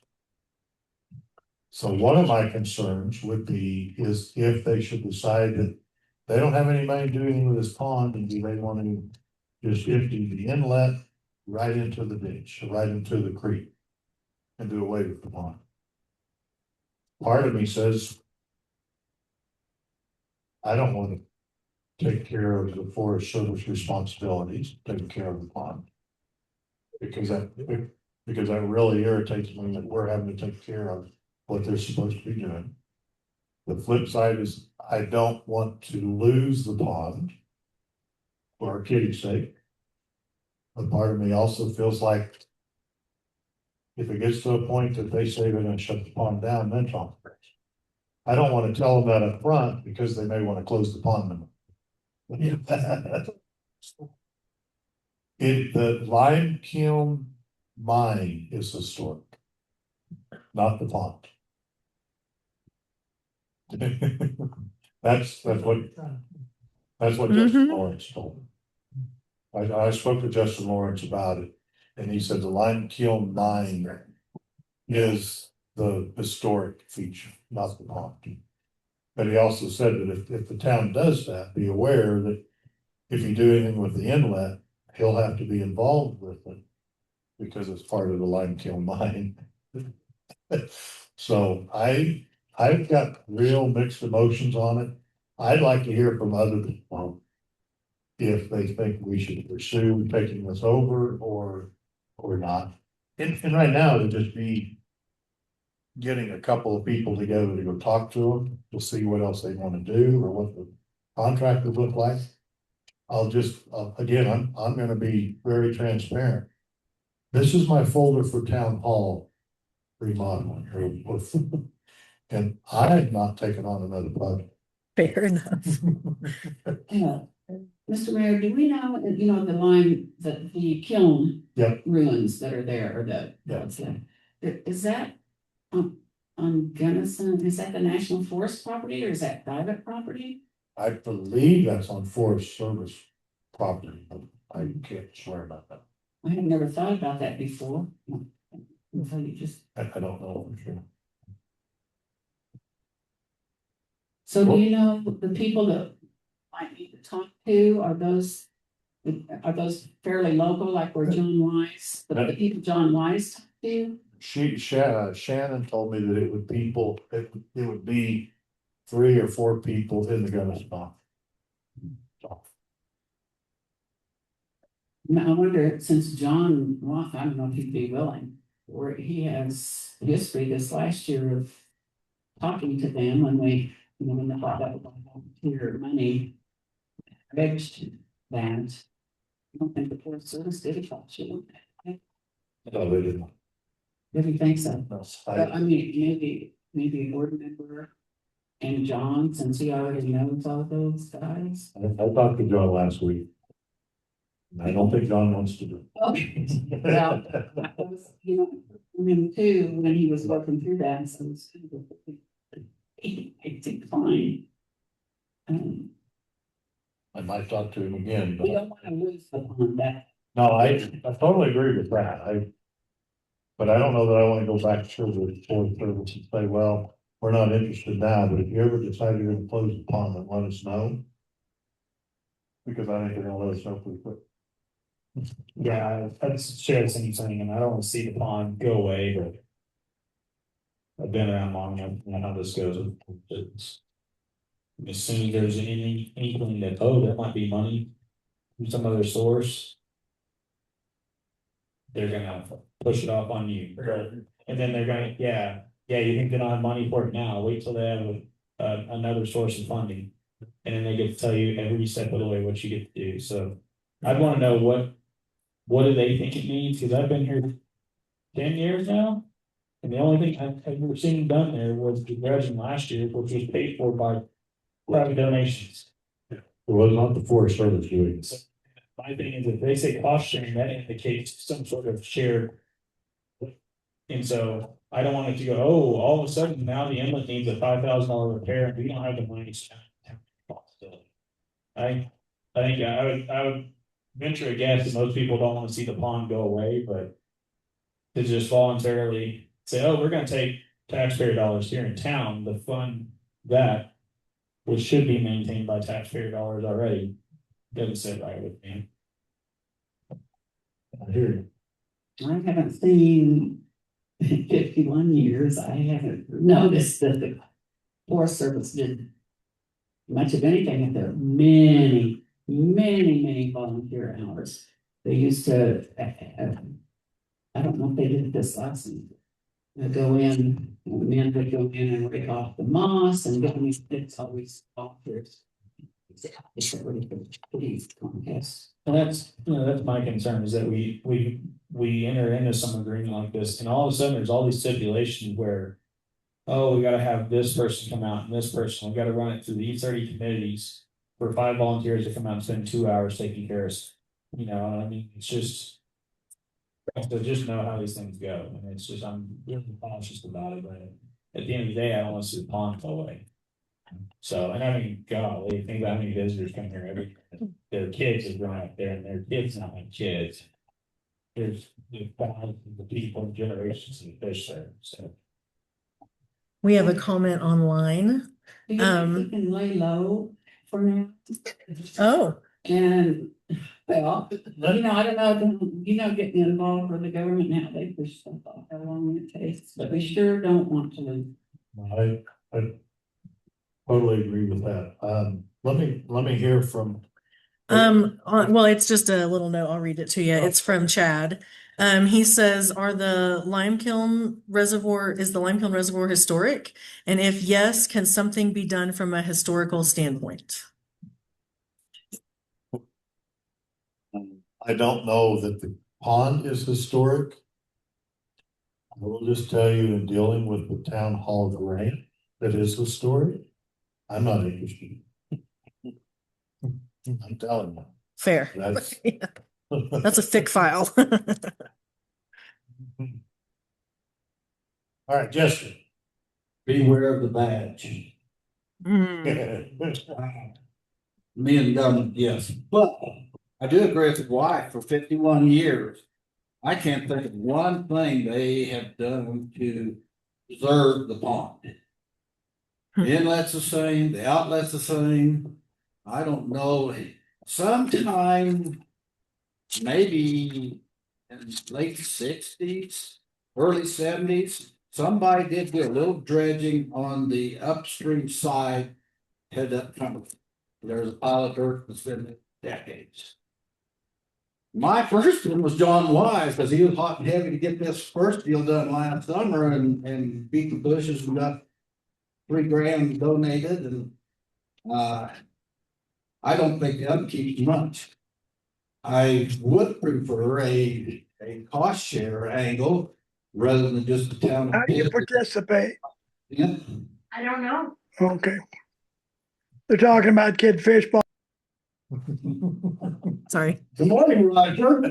Speaker 1: So one of my concerns would be is if they should decide that they don't have any money doing with this pond, and do they want to just empty the inlet right into the ditch, right into the creek, and do away with the pond? Part of me says, I don't want to take care of the Forest Service responsibilities, taking care of the pond. Because that really irritates me that we're having to take care of what they're supposed to be doing. The flip side is I don't want to lose the pond for our kiddie's sake. But part of me also feels like if it gets to a point that they say they're gonna shut the pond down, then talk. I don't want to tell them that up front because they may want to close the pond. The lime kiln mine is historic, not the pond. That's what Justin Lawrence told me. I spoke to Justin Lawrence about it, and he said the lime kiln mine is the historic feature, not the pond. But he also said that if the town does that, be aware that if you do anything with the inlet, he'll have to be involved with it because it's part of the lime kiln mine. So I've got real mixed emotions on it. I'd like to hear from other people if they think we should pursue taking this over or not. And right now it'd just be getting a couple of people together to go talk to them to see what else they want to do or what the contract would look like. Again, I'm going to be very transparent. This is my folder for town hall remodeling, and I have not taken on another project.
Speaker 7: Fair enough.
Speaker 4: Mr. Mayor, do we know, the line, the kiln
Speaker 1: Yep.
Speaker 4: ruins that are there, or
Speaker 1: Yeah.
Speaker 4: is that on Gunnison, is that the National Forest property or is that private property?
Speaker 1: I believe that's on Forest Service property, but I can't swear about that.
Speaker 4: I had never thought about that before. So you just,
Speaker 1: I don't know for sure.
Speaker 4: so do you know the people that might need to talk to, are those fairly local, like where John Wise, the people John Wise talked to?
Speaker 1: Shannon told me that it would be 3 or 4 people in the gun spot.
Speaker 4: Now, I wonder, since John, well, I don't know if he'd be willing, or he has history this last year of talking to them when they, when they thought that was volunteer money. Begged that. I don't think the Forest Service did it last year.
Speaker 1: No, they didn't.
Speaker 4: Did you think so?
Speaker 1: No,
Speaker 4: But I mean, maybe a board member and John, since he already knows all those guys.
Speaker 1: I talked to John last week. And I don't think John wants to do it.
Speaker 4: Okay, well, that was, him too, when he was working through that, so it's kind of he declined.
Speaker 1: I might talk to him again,
Speaker 4: We
Speaker 1: but
Speaker 4: don't want to lose the on that.
Speaker 1: no, I totally agree with that. But I don't know that I want to go back to the Forest Service and say, well, we're not interested now, but if you ever decide you're gonna close the pond, then let us know. Because I think they're gonna let us know pretty quick.
Speaker 5: Yeah, that's shared the same thing, and I don't want to see the pond go away, but. I've been around long enough, I know how this goes. It's- As soon as there's any inkling that, oh, that might be money from some other source. They're gonna push it off on you. And then they're gonna, yeah, you think they don't have money for it now, wait till they have another source of funding. And then they get to tell you every step of the way what you get to do, so. I'd wanna know what do they think it means, cause I've been here 10 years now. And the only thing I've ever seen done there was the dredging last year, which was paid for by private donations.
Speaker 1: It was not the Forest Service doing it.
Speaker 5: My thing is, if they say cost sharing, that indicates some sort of shared. And so I don't want it to go, oh, all of a sudden now the inlet needs a $5,000 repair and we don't have the money. I think I would venture a guess that most people don't want to see the pond go away, but. To just voluntarily say, oh, we're gonna take taxpayer dollars here in town to fund that. Which should be maintained by taxpayer dollars already, doesn't sit right with me. I hear you.
Speaker 9: I haven't seen in 51 years, I haven't noticed that the Forest Service did much of anything. And there are many volunteer hours. They used to, I don't know if they did this last season. They go in, the men would go in and rake off the moss and get me, it's always volunteers. It's a really good contest.
Speaker 5: And that's my concern is that we enter into some agreement like this and all of a sudden there's all these stipulations where. Oh, we gotta have this person come out and this person, we gotta run it through these 30 committees. For 5 volunteers to come out and spend 2 hours taking care of, I mean, it's just. So just know how these things go, and it's just, I'm really cautious about it, but at the end of the day, I don't want to see the pond go away. So, and I mean, golly, think about how many visitors come here every, their kids are growing up there and their kids not like kids. There's thousands of people and generations of fish there, so.
Speaker 7: We have a comment online.
Speaker 9: Do you think we can lay low for now?
Speaker 7: Oh,
Speaker 9: And, well, I don't know, getting involved with the government now, they push stuff off how long it takes, but we sure don't want to.
Speaker 1: I totally agree with that. Let me hear from.
Speaker 7: well, it's just a little note. I'll read it to you. It's from Chad. He says, is the Limekiln Reservoir historic? And if yes, can something be done from a historical standpoint?
Speaker 1: I don't know that the pond is historic. I will just tell you, in dealing with the town hall grant that is historic, I'm not interested. I'm telling you.
Speaker 7: Fair.
Speaker 1: That's
Speaker 7: That's a thick file.
Speaker 1: all right, Jessica.
Speaker 8: Beware of the badge. Me and government, yes, but I do agree with the wife for 51 years. I can't think of one thing they have done to preserve the pond. The inlet's the same, the outlet's the same. I don't know, sometime maybe in late 60s, early 70s, somebody did do a little dredging on the upstream side, head up Cumberland. There's a pile of dirt that's been there decades. My first one was John Wise, because he was hot and heavy to get this first deal done last summer and beat the bushes and got $3,000 donated. And I don't think the upkeep's much. I would prefer a cost share angle rather than just the town.
Speaker 6: How do you participate?
Speaker 8: Yeah.
Speaker 3: I don't know.
Speaker 6: Okay. They're talking about kid fish pond.
Speaker 7: Sorry.
Speaker 8: Good morning, Roger.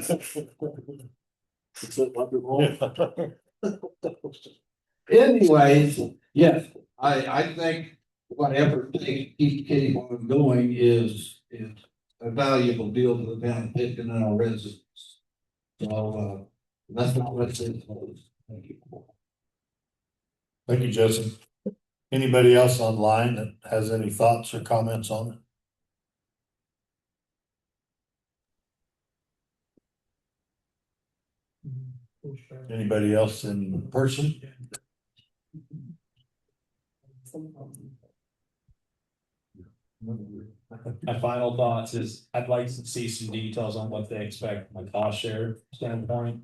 Speaker 8: Anyways, yes, I think whatever it takes to keep Kitty Pond going is a valuable deal to the town of Pitkin and our residents. So that's not what's in close. Thank you.
Speaker 1: Thank you, Justin. Anybody else online that has any thoughts or comments on it? Anybody else in person?
Speaker 5: My final thoughts is I'd like to see some details on what they expect from a cost share standpoint.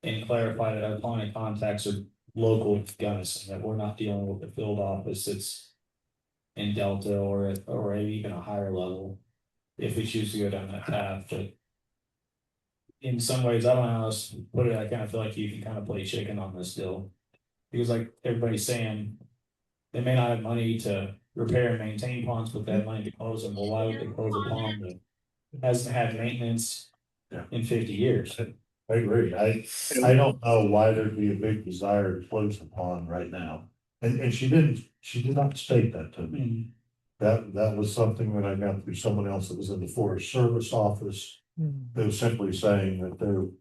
Speaker 5: And clarify that our point of contacts are local to Gunnison, that we're not dealing with the field office that's in Delta or even a higher level. If we choose to go down that path, but in some ways, I don't know how else to put it, I kind of feel like you can kind of play chicken on this deal. Because like everybody's saying, they may not have money to repair and maintain ponds, but they have money to close them. Well, why would they close a pond that hasn't had maintenance in 50 years?
Speaker 1: I agree. I don't know why there'd be a big desire to close the pond right now. And she did not state that to me. That was something that I got through someone else that was in the Forest Service office. They were simply saying that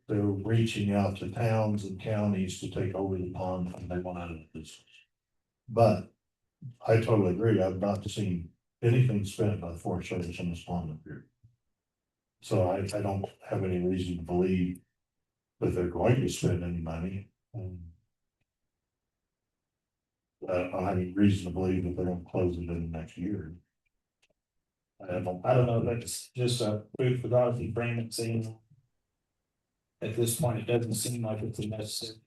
Speaker 1: they're reaching out to towns and counties to take over the pond and they want out of the business. But I totally agree. I've not seen anything spent by the Forest Service on this pond up here. So I don't have any reason to believe that they're going to spend any money. I don't have any reason to believe that they're gonna close it in the next year. I don't know if that's just a food for thought if you frame it saying. At this point, it doesn't seem like it's a necessary.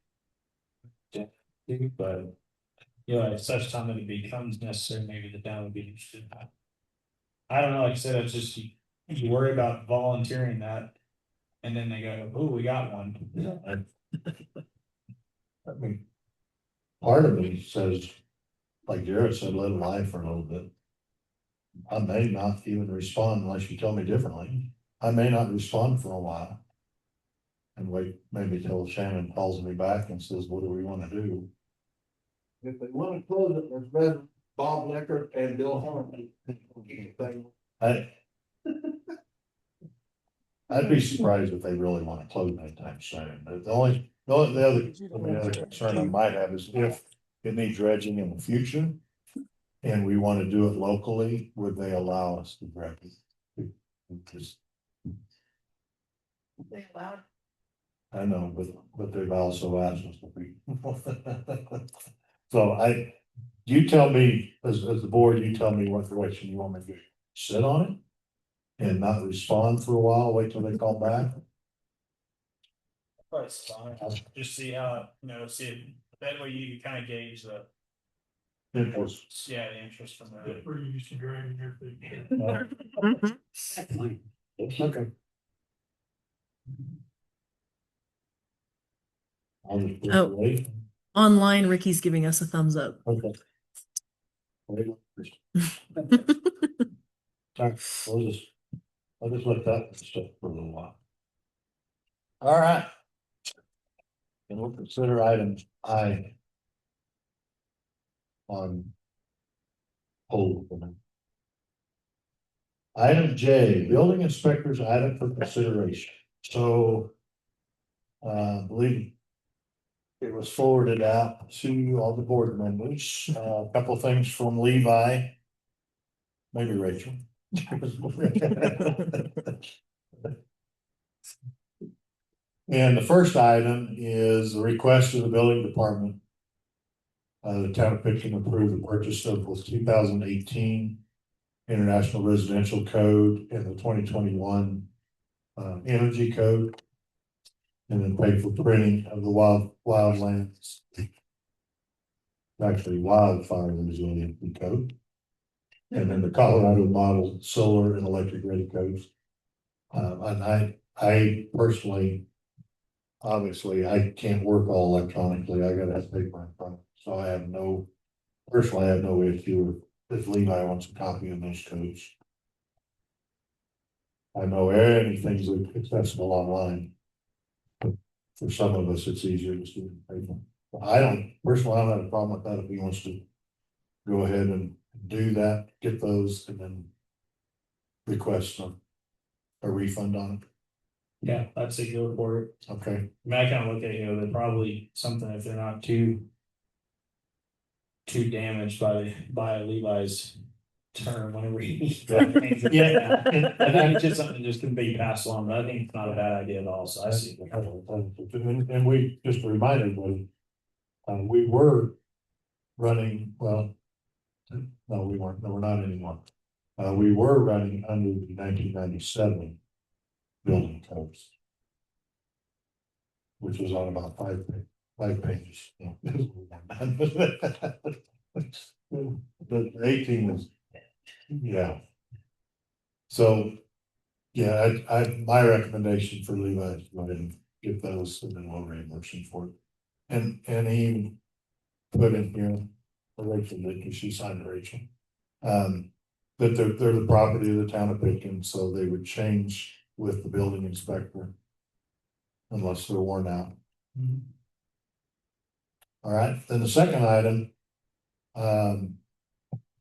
Speaker 1: But, you know, at such time that it becomes necessary, maybe the town would be interested. I don't know, like I said, it's just, you worry about volunteering that. And then they go, oh, we got one. I mean, part of me says, like Jared said, let it lie for a little bit. I may not even respond unless you tell me differently. I may not respond for a while. And wait, maybe till Shannon calls me back and says, what do we want to do? If they want to close it, there's been Bob Lecker and Bill Horn. I'd be surprised if they really want to close anytime soon. The only other concern I might have is if it needs dredging in the future. And we want to do it locally, would they allow us to dredge it?
Speaker 3: They allowed.
Speaker 1: I know, but they've also asked us to be. So you tell me, as the board, you tell me what direction you want me to do. Sit on it? And not respond for a while, wait till they call back?
Speaker 5: Just see how, see it, that way you can kind of gauge the.
Speaker 1: Interest.
Speaker 5: Yeah, the interest from the.
Speaker 6: We're used to dragging your feet.
Speaker 1: Okay.
Speaker 7: Oh.
Speaker 1: Wait.
Speaker 7: Online, Ricky's giving us a thumbs up.
Speaker 1: Okay. Wait. Sorry, I'll just let that stuff for a little while. All right. And we'll consider item I on hold for now. Item J, building inspector's item for consideration. So I believe it was forwarded out to all the board members. A couple of things from Levi, maybe Rachel. And the first item is the request of the building department. The town of Pitkin approved the purchase of the 2018 International Residential Code and the 2021 Energy Code. And then paid for printing of the wildlands. Actually, wildfire resiliency code. And then the Colorado model solar and electric ready codes. And I personally, obviously, I can't work all electronically. I gotta have paper in front. So I have no issue if Levi wants a copy of those codes. I know anything's accessible online. For some of us, it's easier to do paper. Personally, I don't have a problem with that if he wants to go ahead and do that, get those, and then request a refund on it.
Speaker 5: Yeah, I'd say go for it.
Speaker 1: Okay.
Speaker 5: I mean, I kind of look at, they're probably something if they're not too damaged by Levi's term whenever we.
Speaker 1: Yeah.
Speaker 5: I think it's just something that just can be passed on, but I think it's not a bad idea at all, so I see.
Speaker 1: And we just reminded we were running, well, no, we weren't, no, we're not anymore. We were running under the 1997 building codes, which was on about five pages. The 18 was, yeah. So, yeah, my recommendation for Levi is go ahead and get those and then we'll reimburse him for it. And he put in here, Rachel did, because she signed Rachel. That they're the property of the town of Pitkin, so they would change with the building inspector. Unless they're worn out. All right, then the second item.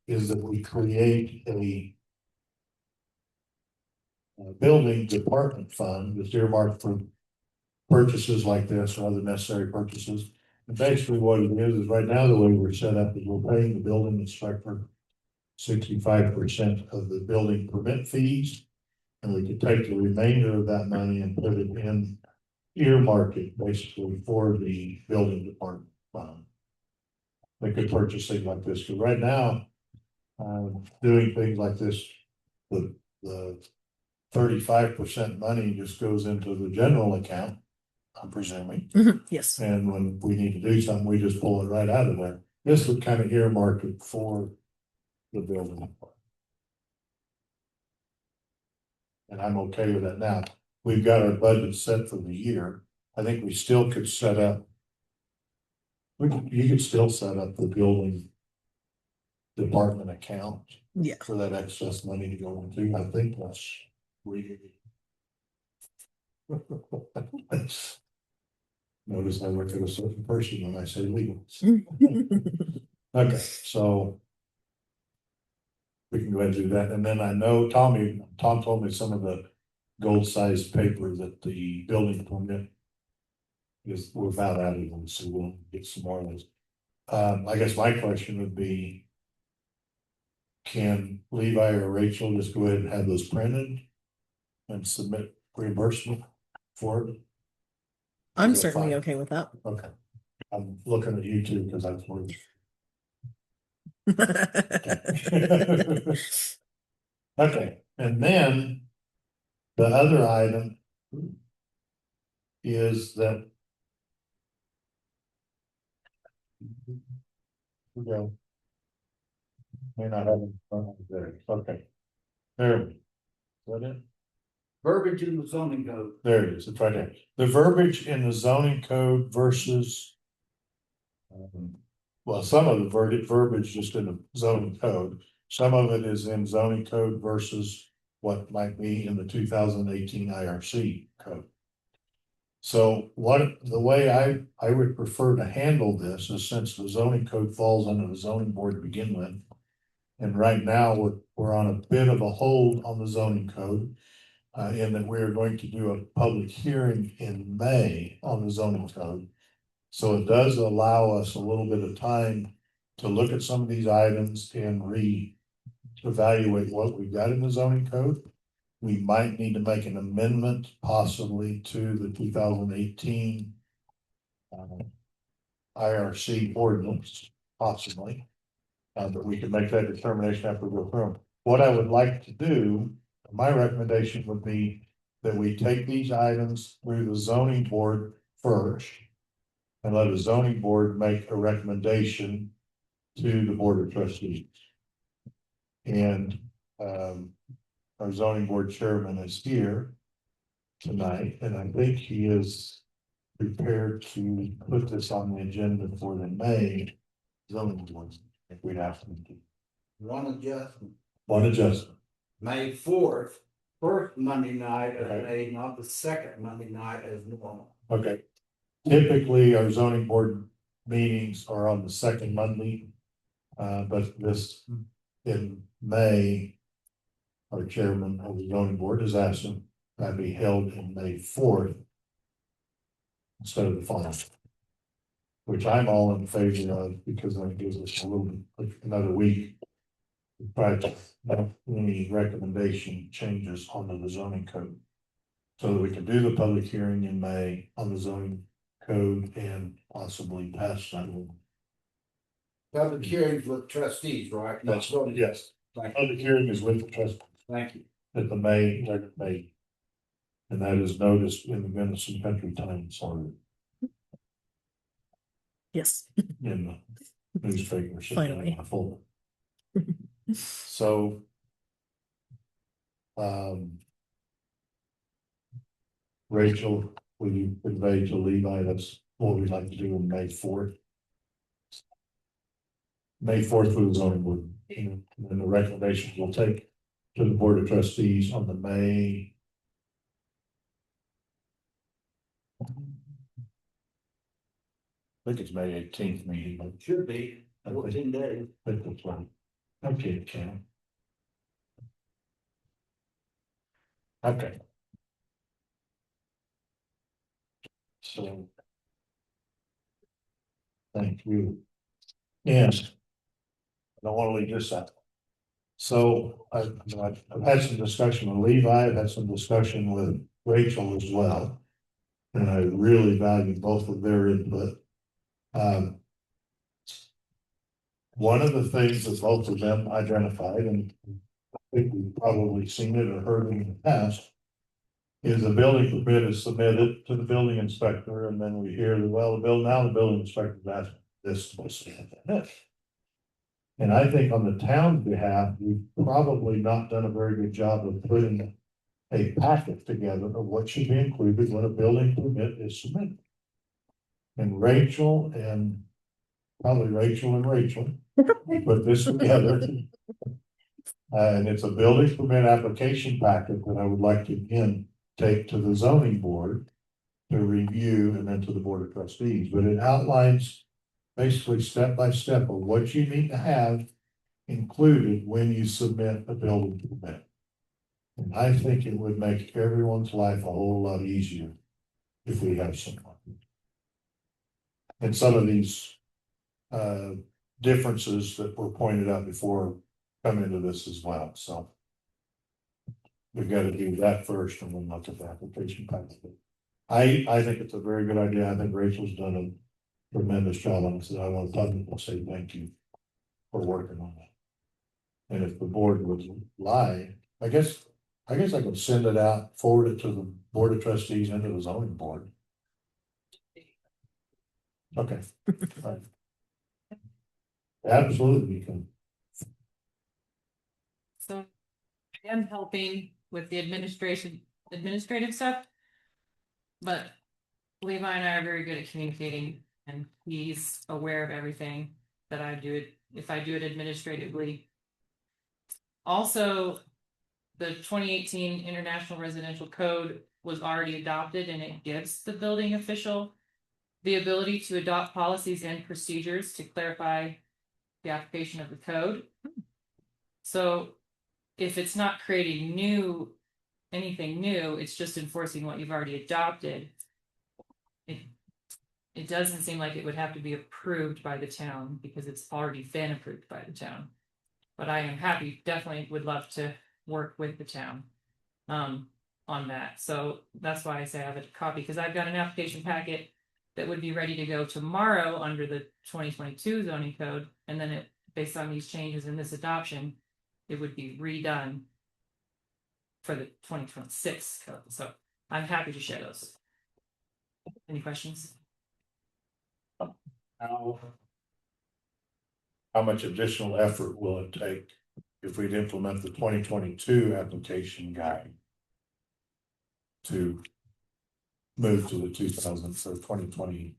Speaker 1: Is that we create a building department fund that's earmarked for purchases like this or other necessary purchases. And basically what it is right now, the way we're set up is we're paying the building inspector 65% of the building permit fees. And we could take the remainder of that money and put it in earmark it basically for the building department fund. They could purchase things like this, because right now, doing things like this, the 35% money just goes into the general account, I'm presuming.
Speaker 7: Yes.
Speaker 1: And when we need to do something, we just pull it right out of there. This would kind of earmark it for the building department. And I'm okay with that now. We've got our budget set for the year. I think we still could set up. You could still set up the building department account.
Speaker 7: Yeah.
Speaker 1: For that excess money to go into. I think that's really. Notice I look at a certain person when I say legal. Okay, so. We can go ahead and do that, and then I know Tom told me some of the gold sized paper that the building permit. Is without adding, so we'll get some more of those. I guess my question would be. Can Levi or Rachel just go ahead and have those printed? And submit reimbursement for it?
Speaker 7: I'm
Speaker 1: Is that
Speaker 7: certainly
Speaker 1: fine?
Speaker 7: okay with that.
Speaker 1: Okay. I'm looking at you too, because that's what. Okay, and then the other item is that. We go. May not have it. There, okay. There we go. Is that it?
Speaker 8: Verbiage in the zoning code.
Speaker 1: There it is, it's right there. The verbiage in the zoning code versus. Well, some of the verbiage just in the zoning code, some of it is in zoning code versus what might be in the 2018 IRC code. So the way I would prefer to handle this is, since the zoning code falls under the zoning board to begin with. And right now we're on a bit of a hold on the zoning code. In that we're going to do a public hearing in May on the zoning code. So it does allow us a little bit of time to look at some of these items and evaluate what we've got in the zoning code. We might need to make an amendment possibly to the 2018 IRC ordinance, possibly. But we can make that determination after we go through them. What I would like to do, my recommendation would be that we take these items through the zoning board first. And let the zoning board make a recommendation to the board of trustees. And our zoning board chairman is here tonight, and I think he is prepared to put this on the agenda for the May zoning board, if we'd ask him to.
Speaker 8: One adjustment.
Speaker 1: May
Speaker 8: 4th, first Monday night of May, not the second Monday night as normal.
Speaker 1: Okay. Typically, our zoning board meetings are on the second Monday. But this in May, our chairman of the zoning board has asked them to be held in May 4th instead of the following, which I'm all in favor of, because then it gives us a little bit, another week Right, any recommendation changes on the zoning code. So that we can do the public hearing in May on the zoning code and possibly pass that one.
Speaker 8: Public hearings with trustees, right? Not zoning.
Speaker 1: Yes,
Speaker 8: Thank you.
Speaker 1: public hearing is with the trust
Speaker 8: Thank you.
Speaker 1: at the May, May. And that is noticed in the Gunnison Country Times or
Speaker 7: Yes.
Speaker 1: in the newspaper.
Speaker 7: Finally.
Speaker 1: So. Rachel, will you convey to Levi, that's what we'd like to do on May 4th. May 4th for the zoning board, and then the recommendations we'll take to the board of trustees on the May. I think it's May 18th meeting, but
Speaker 8: Should be 14 days.
Speaker 1: Okay, Ken. Okay. So. Thank you. Yes. I don't want to leave this out. So I've had some discussion with Levi, I've had some discussion with Rachel as well. And I really value both of their input. One of the things that both of them identified, and I think we've probably seen it or heard it in the past, is the building permit is submitted to the building inspector, and then we hear that, well, the building inspector's asking this, and this. And I think on the town's behalf, we've probably not done a very good job of putting a packet together of what should be included when a building permit is submitted. And Rachel and Rachel put this together. And it's a building permit application packet that I would like to again take to the zoning board to review and then to the board of trustees, but it outlines basically step by step of what you need to have included when you submit a building permit. And I think it would make everyone's life a whole lot easier if we have someone. And some of these differences that were pointed out before come into this as well, so. We've got to do that first and then look at the application package. I think it's a very good idea. I think Rachel's done a tremendous job on this, and I want to publicly say thank you for working on that. And if the board would lie, I guess I could send it out, forward it to the board of trustees and to the zoning board. Okay. Right. Absolutely, you can.
Speaker 10: So I am helping with the administrative stuff. But Levi and I are very good at communicating, and he's aware of everything that I do it, if I do it administratively. Also, the 2018 International Residential Code was already adopted, and it gives the building official the ability to adopt policies and procedures to clarify the application of the code. So if it's not creating anything new, it's just enforcing what you've already adopted. It doesn't seem like it would have to be approved by the town because it's already been approved by the town. But I am happy, definitely would love to work with the town on that. So that's why I say I have a copy, because I've got an application packet that would be ready to go tomorrow under the 2022 zoning code, and then it, based on these changes in this adoption, it would be redone for the 2026 code. So I'm happy to share those. Any questions?
Speaker 1: How much additional effort will it take if we'd implement the 2022 application guide to move to the 2020?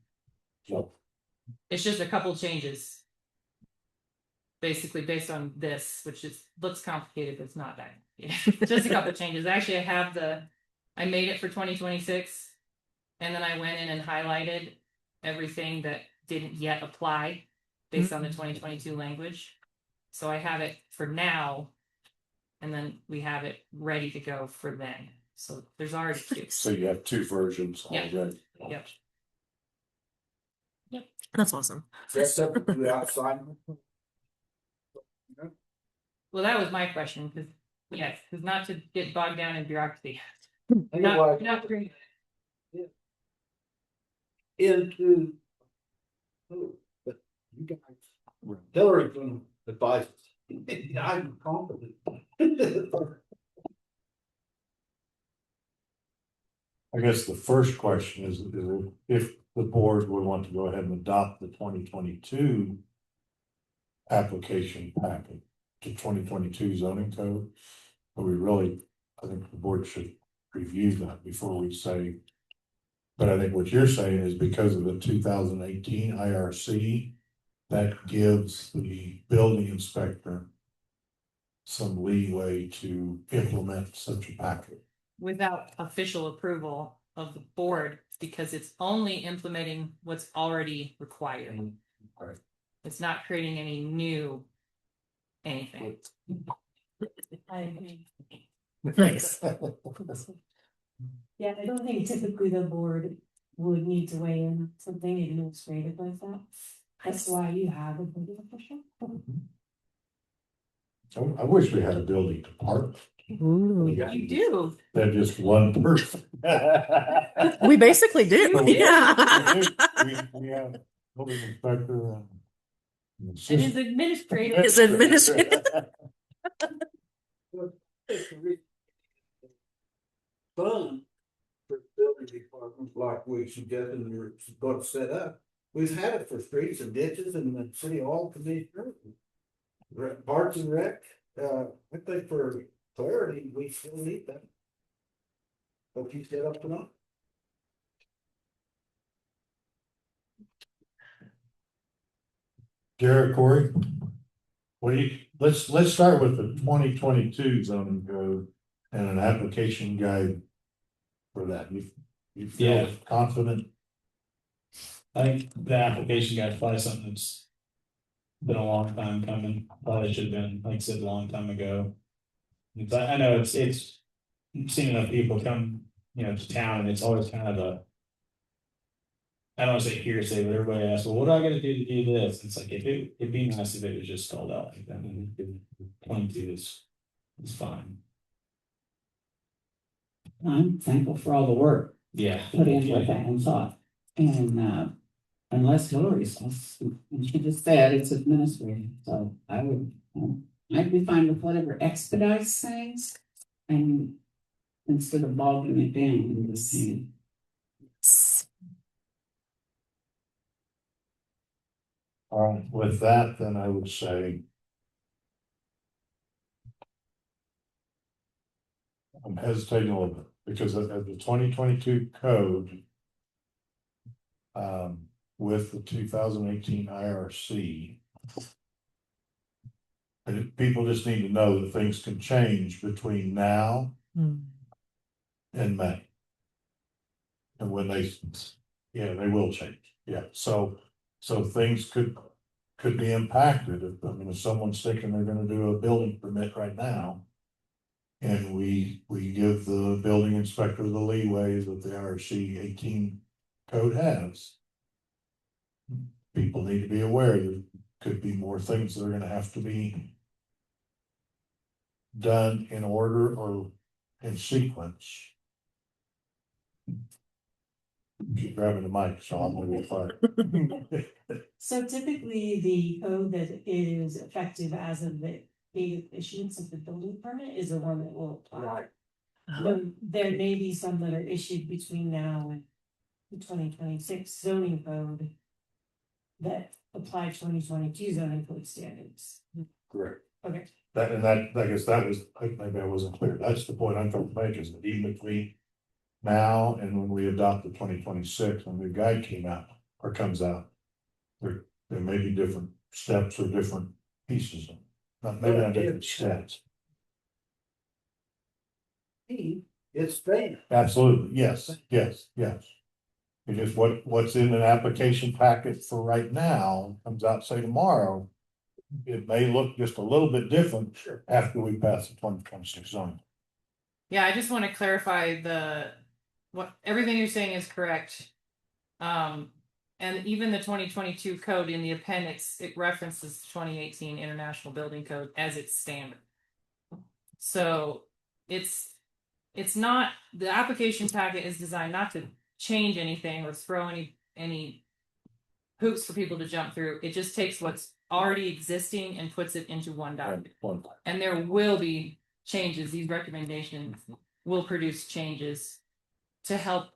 Speaker 10: It's just a couple changes. Basically based on this, which looks complicated, but it's not that. Just a couple of changes. Actually, I made it for 2026, and then I went in and highlighted everything that didn't yet apply based on the 2022 language. So I have it for now, and then we have it ready to go for then. So there's already two.
Speaker 1: So you have two versions already.
Speaker 10: Yep.
Speaker 7: That's awesome.
Speaker 8: That's something to outside.
Speaker 10: Well, that was my question, because, yes, because not to get bogged down in bureaucracy.
Speaker 8: Anyway,
Speaker 10: Not great.
Speaker 8: into. But you guys, Hillary can advise us. I'm confident.
Speaker 1: I guess the first question is if the board would want to go ahead and adopt the 2022 application packet to 2022 zoning code. But we really, I think the board should review that before we say. But I think what you're saying is because of the 2018 IRC, that gives the building inspector some leeway to implement such a packet.
Speaker 10: Without official approval of the board, because it's only implementing what's already required.
Speaker 1: Right.
Speaker 10: It's not creating any new anything.
Speaker 7: Nice.
Speaker 11: Yeah, I don't think typically the board would need to weigh in on something administrative like that. That's why you have a building official.
Speaker 1: I wish we had a building department.
Speaker 10: You do.
Speaker 1: They're just one person.
Speaker 7: We basically do.
Speaker 10: You do.
Speaker 7: Yeah.
Speaker 1: We have building inspector and.
Speaker 10: And his administrative.
Speaker 7: His administrative.
Speaker 8: Fun for building departments like we suggested and we're going to set up. We've had it for streets and ditches and the city hall committee. Parks and rec, I think for clarity, we still need that. What you set up tonight?
Speaker 1: Jared, Corey, what do you, let's start with the 2022 zoning code and an application guide for that. You feel
Speaker 5: Yeah.
Speaker 1: confident?
Speaker 5: I think the application guide is probably something that's been a long time coming, probably should have been, like I said, a long time ago. But I know it's seen enough people come, to town, and it's always kind of a. I don't want to say hearsay, but everybody asks, well, what do I gotta do to do this? It's like, it'd be nice if it was just spelled out like that, and 22 is fine.
Speaker 9: I'm thankful for all the work
Speaker 5: Yeah.
Speaker 9: put into it and thought. And unless Hillary's, and she just said it's administrative, so I'd be fine with whatever expedites things. And instead of bogging it down and just saying.
Speaker 1: With that, then I would say. I'm hesitating a little bit because of the 2022 code. With the 2018 IRC. And people just need to know that things can change between now and May. And when they will change. Yeah, so things could be impacted. If someone's thinking they're gonna do a building permit right now. And we give the building inspector the leeway that the IRC 18 code has. People need to be aware there could be more things that are gonna have to be done in order or in sequence. Keep grabbing the mic, so I'm gonna be quiet.
Speaker 11: So typically, the code that is effective as of the date of issuance of the building permit is the one that will apply. There may be some that are issued between now and the 2026 zoning code that apply 2022 zoning code standards.
Speaker 1: Correct.
Speaker 11: Okay.
Speaker 1: I guess that was, maybe I wasn't clear. That's the point I'm trying to make, is that even between now and when we adopt the 2026, when the guide comes out, there may be different steps or different pieces. Maybe not different steps.
Speaker 8: It's fair.
Speaker 1: Absolutely, yes. Because what's in an application packet for right now comes out, say tomorrow. It may look just a little bit different after we pass the 2026 zoning.
Speaker 10: Yeah, I just want to clarify everything you're saying is correct. And And even the 2022 code in the appendix, it references the 2018 International Building Code as its standard. So it's not, the application packet is designed not to change anything or throw any hoops for people to jump through. It just takes what's already existing and puts it into one document. And there will be changes. These recommendations will produce changes to help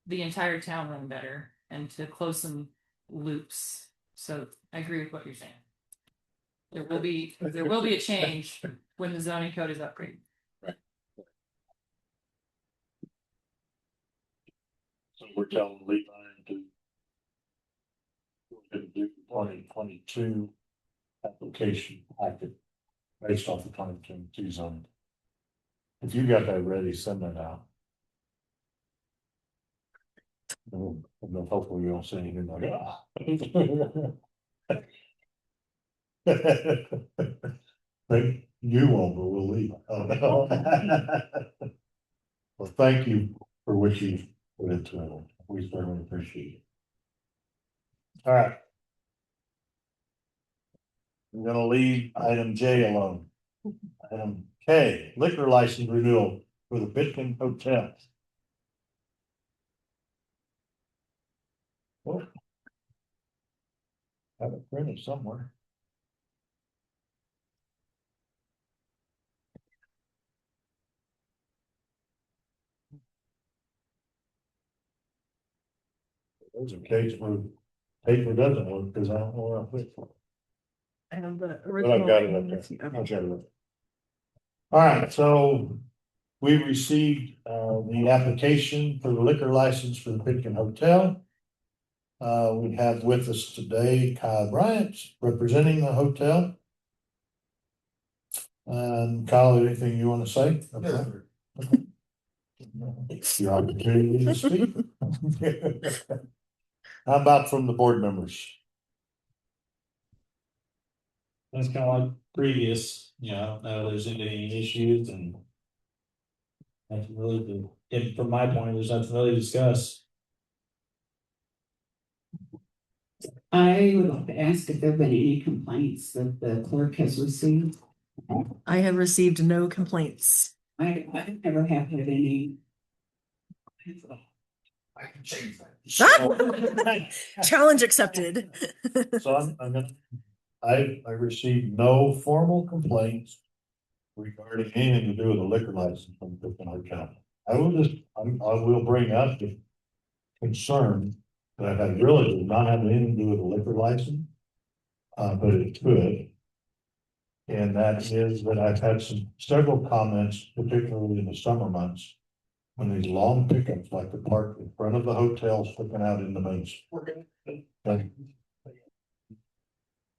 Speaker 10: the entire town run better and to close some loops. So I agree with what you're saying. There will be a change when the zoning code is upgraded.
Speaker 1: So we're telling Levi to do 2022 application packet based off the 2022 zoning. If you got that ready, send that out. And then hopefully you don't say anything like, Think you won't, but we'll leave. Well, thank you for what you put into it. We certainly appreciate it. All right. I'm gonna leave item J alone. Item K, liquor license renewal for the Pitkin Hotel. Oh. Have it printed somewhere. There's a case where paper doesn't work because I don't know where I put it.
Speaker 7: I have the
Speaker 1: But
Speaker 7: original.
Speaker 1: I've got it up there. I've got it up. All right, so we received the application for the liquor license for the Pitkin Hotel. We have with us today Kyle Bryant representing the hotel. Kyle, anything you want to say? Your opportunity to speak. How about from the board members?
Speaker 5: That's kind of like previous, I don't know, there's any issues and. That's really from my point, there's nothing really to discuss.
Speaker 9: I would like to ask if there have been any complaints that the clerk has received.
Speaker 7: I have received no complaints.
Speaker 9: I never have had any.
Speaker 1: I can change that.
Speaker 7: Challenge accepted.
Speaker 1: So I'm gonna, I received no formal complaints regarding anything to do with the liquor license from the Pitkin Hotel. I will bring up the concern that I really does not have anything to do with the liquor license. But it could. And that is that I've had several comments, particularly in the summer months, when these long pickups like the park in front of the hotel sticking out in the main.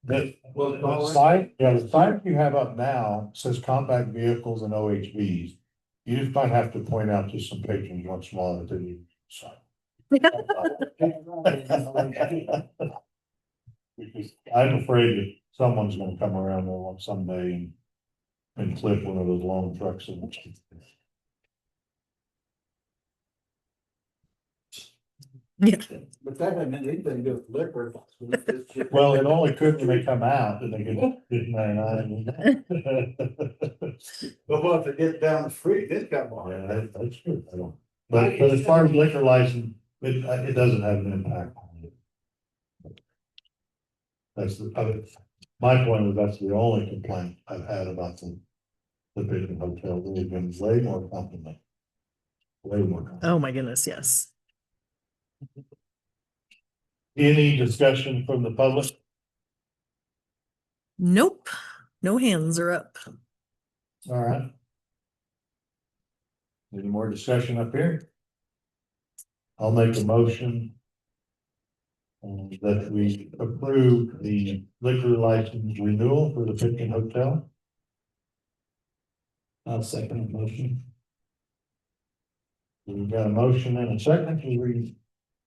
Speaker 1: The sign you have up now says compact vehicles and OHVs. You just might have to point out to some patrons once in a while that they need sign. Because I'm afraid that someone's gonna come around there one someday and clip one of those long trucks in.
Speaker 7: Yeah.
Speaker 8: But that doesn't mean anything to do with liquor.
Speaker 1: Well, it only could when they come out and they get 59.
Speaker 8: But what if they get down the street, it come on.
Speaker 1: Yeah, that's true. I don't, but as far as liquor license, it doesn't have an impact on it. That's my point is that's the only complaint I've had about the Pitkin Hotel. They've been way more compliment. Way more compliment.
Speaker 7: Oh my goodness, yes.
Speaker 1: Any discussion from the public?
Speaker 7: Nope. No hands are up.
Speaker 1: All right. Any more discussion up here? I'll make a motion that we approve the liquor license renewal for the Pitkin Hotel.
Speaker 5: I'll second the motion.
Speaker 1: We've got a motion and a second to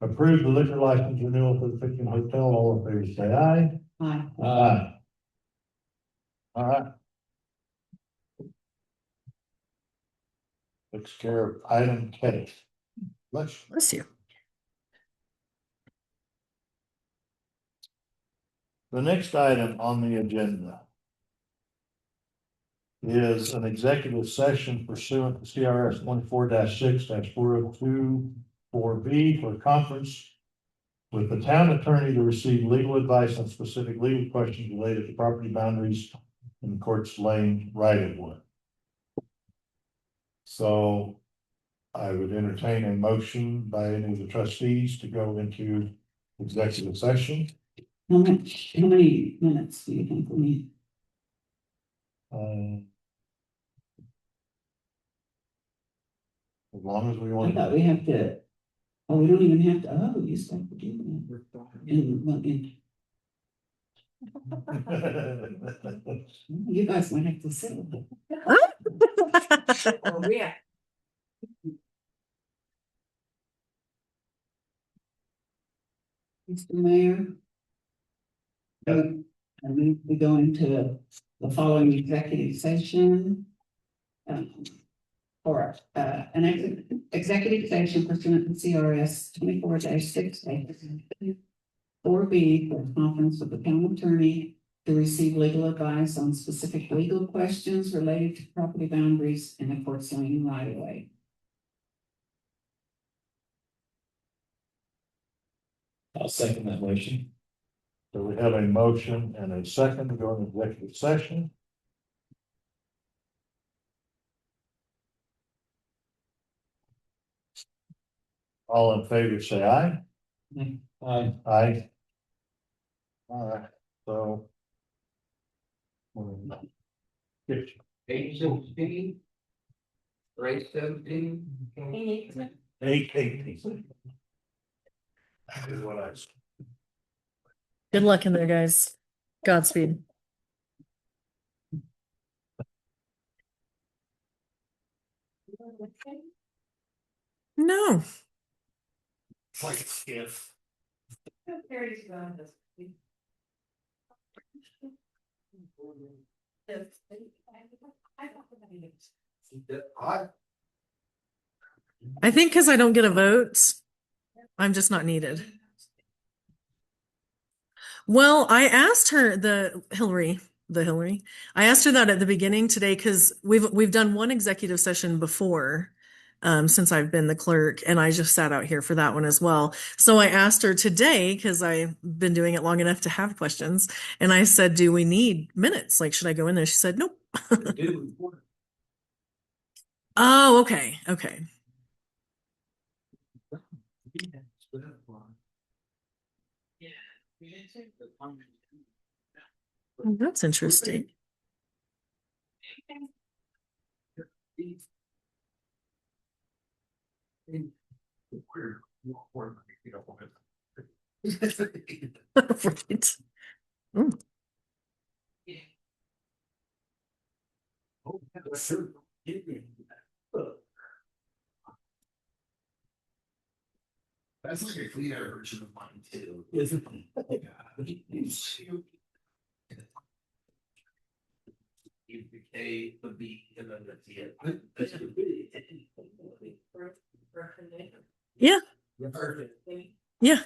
Speaker 1: approve the liquor license renewal for the Pitkin Hotel. All in favor, say aye.
Speaker 9: Aye.
Speaker 1: Aye. All right. Takes care of item K.
Speaker 7: Bless you.
Speaker 1: The next item on the agenda is an executive session pursuant to CRS 24-6-4024B for conference with the town attorney to receive legal advice on specific legal questions related to property boundaries and Courts Lane right of way. So I would entertain a motion by any of the trustees to go into executive session.
Speaker 9: How many minutes do you think we need?
Speaker 1: As long as we
Speaker 9: I
Speaker 1: want.
Speaker 9: thought we have to, oh, we don't even have to, oh, you said we do that. You guys might have to sit.
Speaker 3: Oh, yeah.
Speaker 9: Mr. Mayor. I move we go into the following executive session. For an executive session pursuant to CRS 24-6-4B for a conference with the town attorney to receive legal advice on specific legal questions related to property boundaries in the Courts Lane right of way.
Speaker 5: I'll second that motion.
Speaker 1: So we have a motion and a second to go into executive session. All in favor, say aye.
Speaker 5: Aye.
Speaker 1: Aye. All right, so.
Speaker 8: 8:16. 8:17.
Speaker 1: 8:18. That is what I.
Speaker 7: Good luck in there, guys. Godspeed. No.
Speaker 1: It's like a skiff.
Speaker 7: I think because I don't get a vote, I'm just not needed. Well, I asked her, Hillary, I asked her that at the beginning today because we've done one executive session before, since I've been the clerk, and I just sat out here for that one as well. So I asked her today because I've been doing it long enough to have questions, and I said, "Do we need minutes? Like, should I go in there?" She said, "Nope." Oh, okay, okay. Oh, that's interesting. Right. Mm.
Speaker 8: That's like a cleaner version of mine too, isn't it? A, the B, and then the T.
Speaker 7: Yeah. Yeah.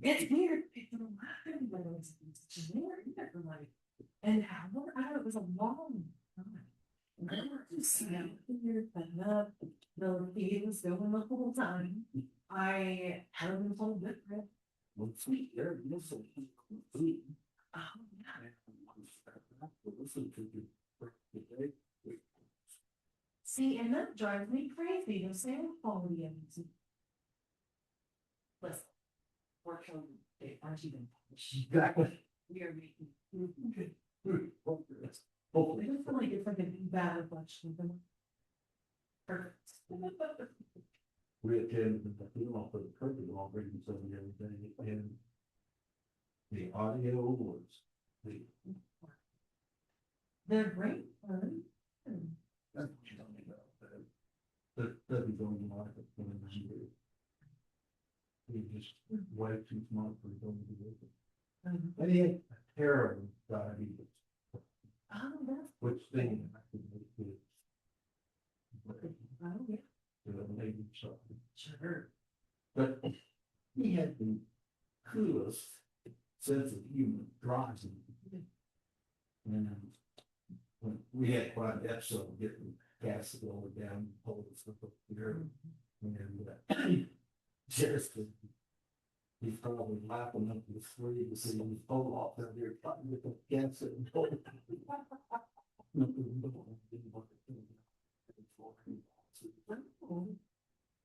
Speaker 3: It's weird. And I it was a long time. The feed was going the whole time. I haven't told it. See, and that drives me crazy. The sound quality of it. Listen, we're children. They aren't even.
Speaker 8: Exactly.
Speaker 3: We are making. Hopefully. I feel like it's like a bad reflection of them. Perfect.
Speaker 8: We attended the funeral for the curtain, all bringing some of everything, and the audio was.
Speaker 3: They're great.
Speaker 8: That's what you don't know. That is going on. He just way too smart for his own position. And he had terrible diabetes.
Speaker 3: Oh, that's.
Speaker 8: Which thing? Sure. But he had the coolest sense of humor, drawing. And when we had quite an episode getting gas going down, hold us up here. And just he's probably laughing up the street to see him pull off out there fighting with the gas and hold.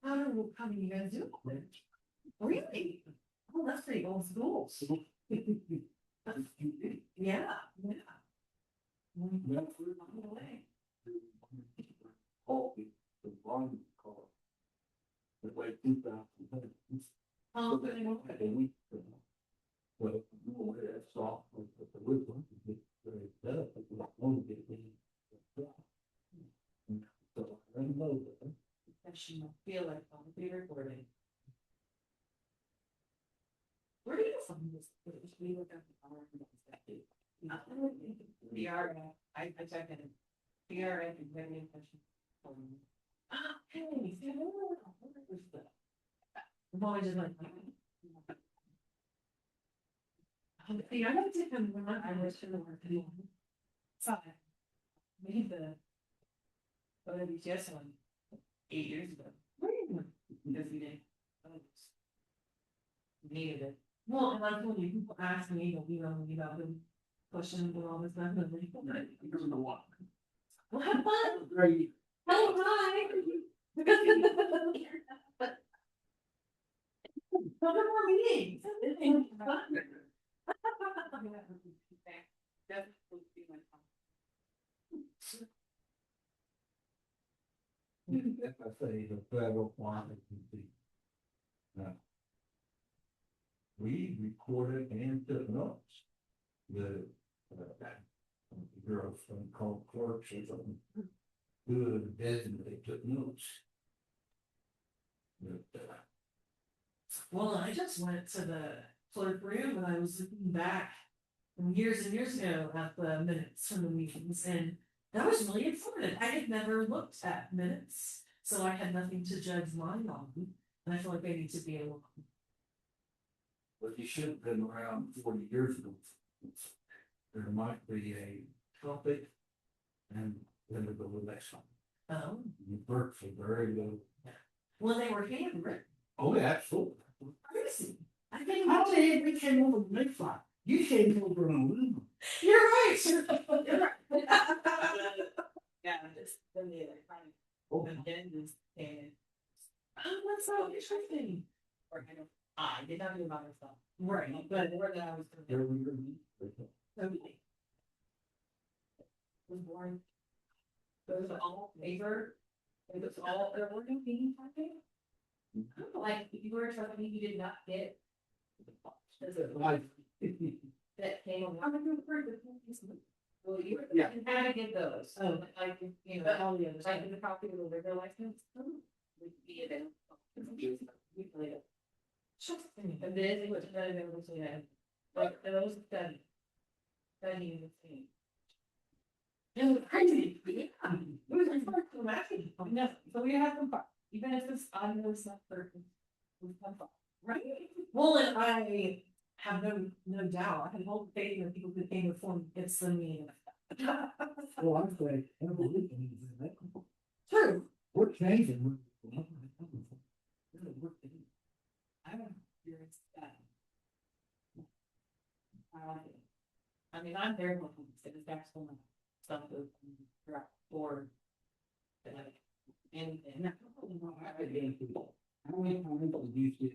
Speaker 3: How do you guys do it? Really? Oh, that's pretty old school. Yeah, yeah.
Speaker 8: Oh, the volume call. The way 2000.
Speaker 3: Oh, but I know.
Speaker 8: Well, no, that's all, but the wisdom is very better, but we don't want to get it. So, I know that.
Speaker 3: I should feel like I'm be recording. Where do you find this? We look up the BRF. I checked it. BRF and very impression. Hey, I'm always just like, see, I don't think I'm when I was in the work. Five. Made the OWTS one 8 years ago. Because we did. Needed it. Well, and like when people ask me, about the questions and all this stuff, and like,
Speaker 8: You don't know what.
Speaker 3: well, have fun.
Speaker 8: Great.
Speaker 3: Oh, hi. Come to more meetings.
Speaker 8: If I say the federal quantity. We recorded and took notes. The girl from called clerks or something. Who they took notes. But,
Speaker 3: Well, I just went to the clerk room and I was looking back from years and years ago at the minutes from the meetings, and that was really informative. I had never looked at minutes, so I had nothing to judge mine on, and I feel like I need to be able.
Speaker 8: But you should have been around 40 years ago. There might be a topic and then we go to the next one.
Speaker 3: Oh,
Speaker 8: You work for very little.
Speaker 3: well, they were handwritten.
Speaker 8: Oh, absolutely.
Speaker 3: Crazy. I think
Speaker 8: How the heck we came over to make fun? You came over on a limb.
Speaker 3: you're right. You're right. Yeah, just the
Speaker 8: Oh,
Speaker 3: and that's so interesting. Or I did not do about myself. Right, but where that I was
Speaker 8: there
Speaker 3: doing
Speaker 8: we were.
Speaker 3: totally. Was born. Those are all paper. It was all they're working meeting typing. Like you were telling me you did not get.
Speaker 8: Like,
Speaker 3: That came on. Well, you
Speaker 8: Yeah.
Speaker 3: had to get those. Oh, like, you know, all the others, like the copy of the liquor license. Would be available. And then it was not available to them. But those that you would see. It was crazy. Yeah. It was like dramatic. No, so we have some fun. Even if it's, I know it's not perfect. We have fun. Right? Well, and I have no doubt. I have whole faith that people who came before me get some meaning.
Speaker 8: well, I'm glad. I don't believe in that.
Speaker 3: True.
Speaker 8: We're changing.
Speaker 3: I don't experience that. I like it. I mean, I'm very welcome to the actual stuff of throughout the board. But like, anything.
Speaker 8: How many times did you see it?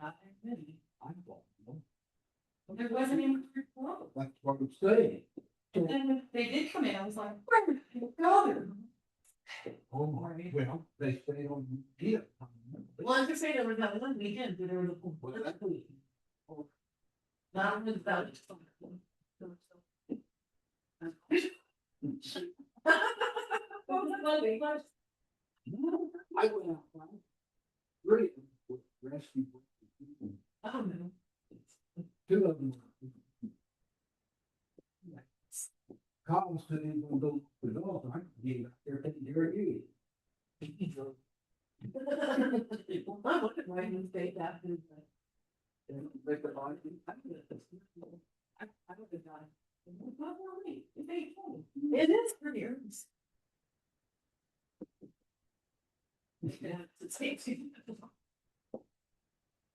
Speaker 3: Not very many.
Speaker 8: I don't know.
Speaker 3: Well, there wasn't even. Well,
Speaker 8: That's what I'm saying.
Speaker 3: and then when they did come in, I was like, where did they go?
Speaker 8: Oh, my, well, they stayed on here.
Speaker 3: Well, I was just saying there was that one weekend where there was a political weekend. Not with that.
Speaker 8: I went out. Really? Rescue.
Speaker 3: Oh, no.
Speaker 8: Two of them. Calls to them when go to the door, I can get out there taking care of you.
Speaker 9: Why do you say that?
Speaker 3: It is pretty earnest. Yeah, it's safety.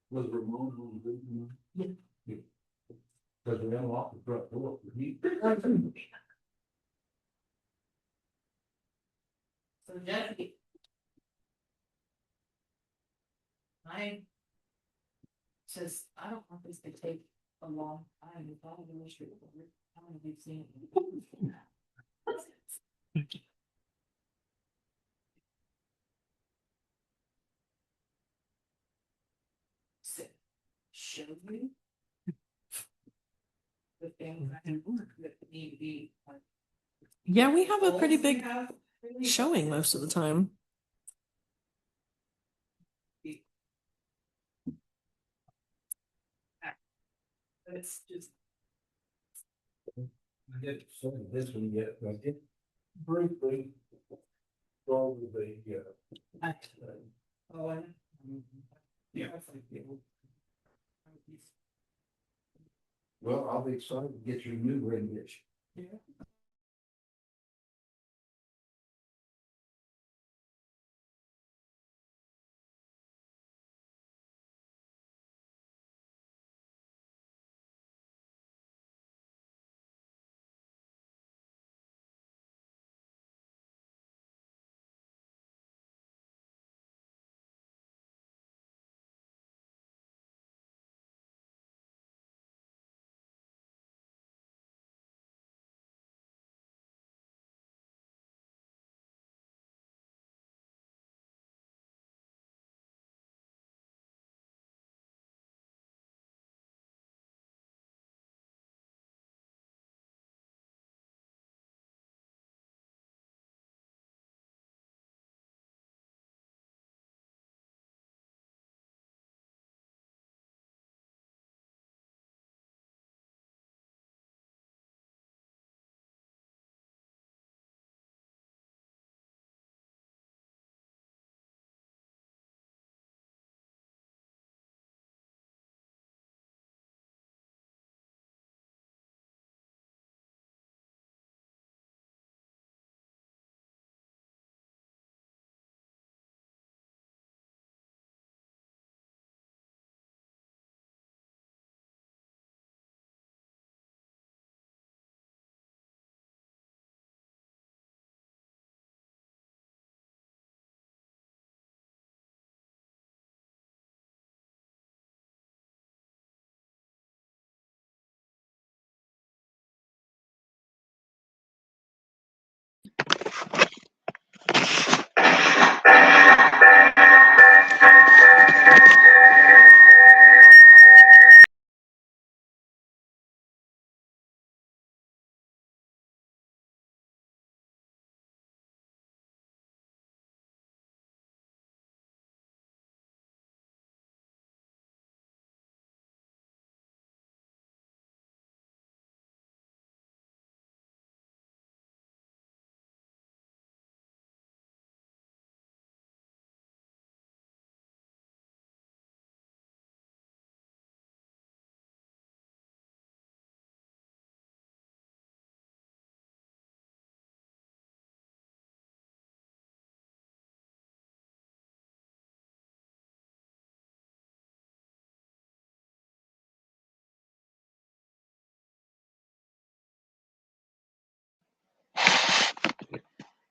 Speaker 8: Was Ramon on the video? Yeah. Cause they unlocked the front door for me.
Speaker 3: So Jesse. I. Says, I don't want this to take a long time. It's all in the street. How many have you seen? Show you. The things that need to be.
Speaker 7: Yeah, we have a pretty big showing most of the time.
Speaker 3: It's just.
Speaker 8: I get some of this one yet, but it briefly. Go over the,
Speaker 3: Oh, I.
Speaker 8: Yeah. Well, I'll be excited to get your new rendition.
Speaker 3: Yeah.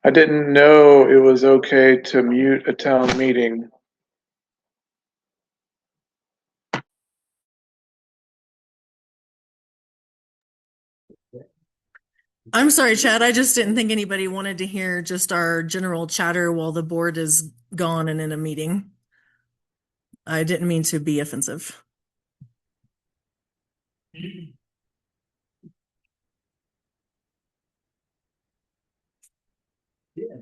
Speaker 12: I didn't know it was okay to mute a town meeting.
Speaker 7: I'm sorry, Chad. I just didn't think anybody wanted to hear just our general chatter while the board is gone and in a meeting. I didn't mean to be offensive.
Speaker 8: Yeah.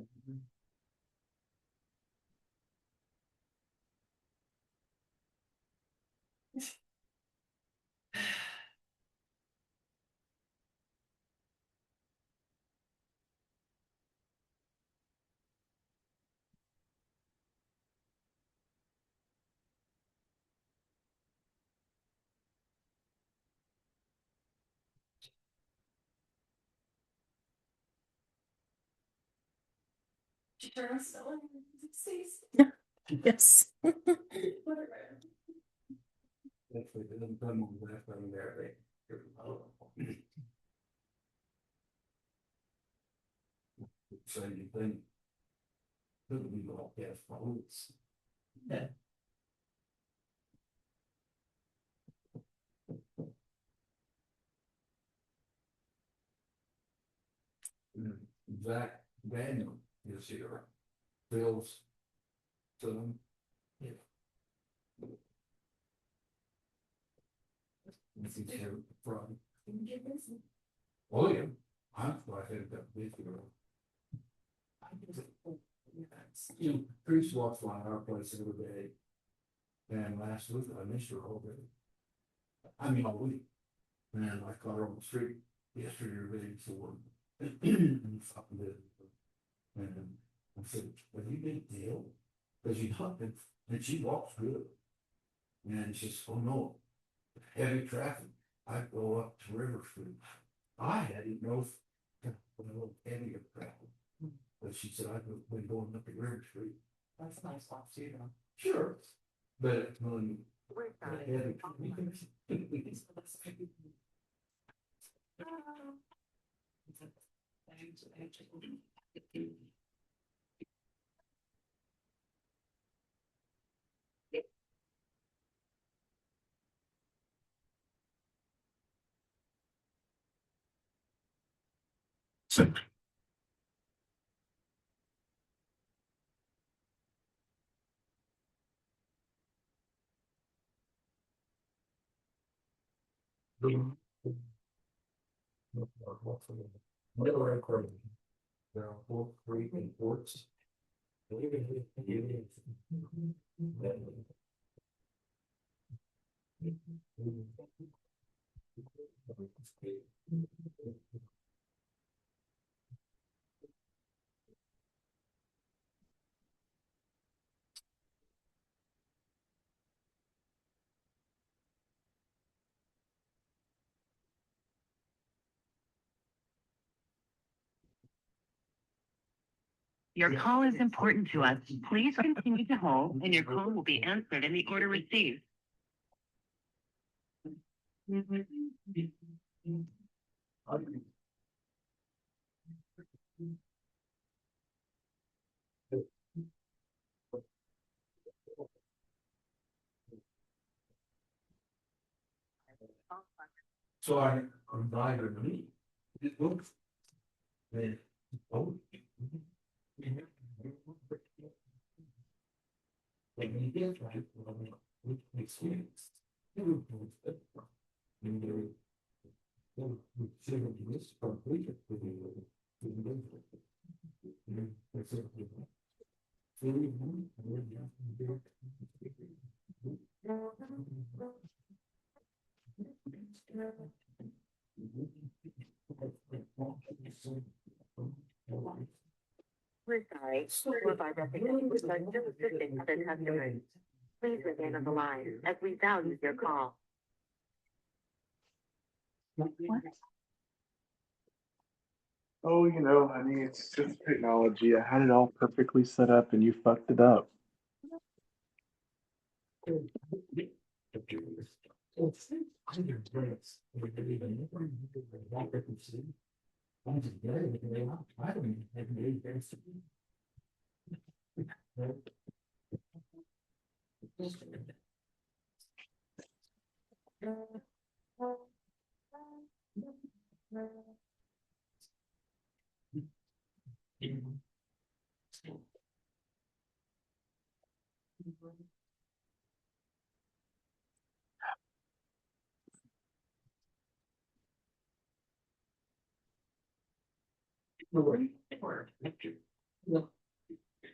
Speaker 7: Yes.
Speaker 8: Same thing. Could be like that, folks.
Speaker 9: Yeah.
Speaker 8: Zach Daniel is here. Phil's son. Yeah. This is here from. Oh, yeah. I'm glad that big girl. You know, Chris walks by our place every day. And last week I missed her all day. I mean, all week. And I caught her on the street yesterday or the day before. And fucking did. And I said, "Are you big deal?" Because you know, and she walks good. And she says, "Oh no, heavy traffic. I go up to River Street." I didn't know if a little heavier traffic. But she said, "I've been going up to River Street." That's a nice spot too, though. Sure. But when heavy there are 4 3 imports.
Speaker 13: Your call is important to us. Please continue to hold, and your call will be answered in the order received.
Speaker 8: So I invited me. It looks. Then, oh. Like you get right with experience.
Speaker 13: We're sorry, we're by representatives are still assisting other customers. Please remain on the line as we value your call.
Speaker 12: Oh, you know, honey, it's just technology. I had it all perfectly set up and you fucked it up.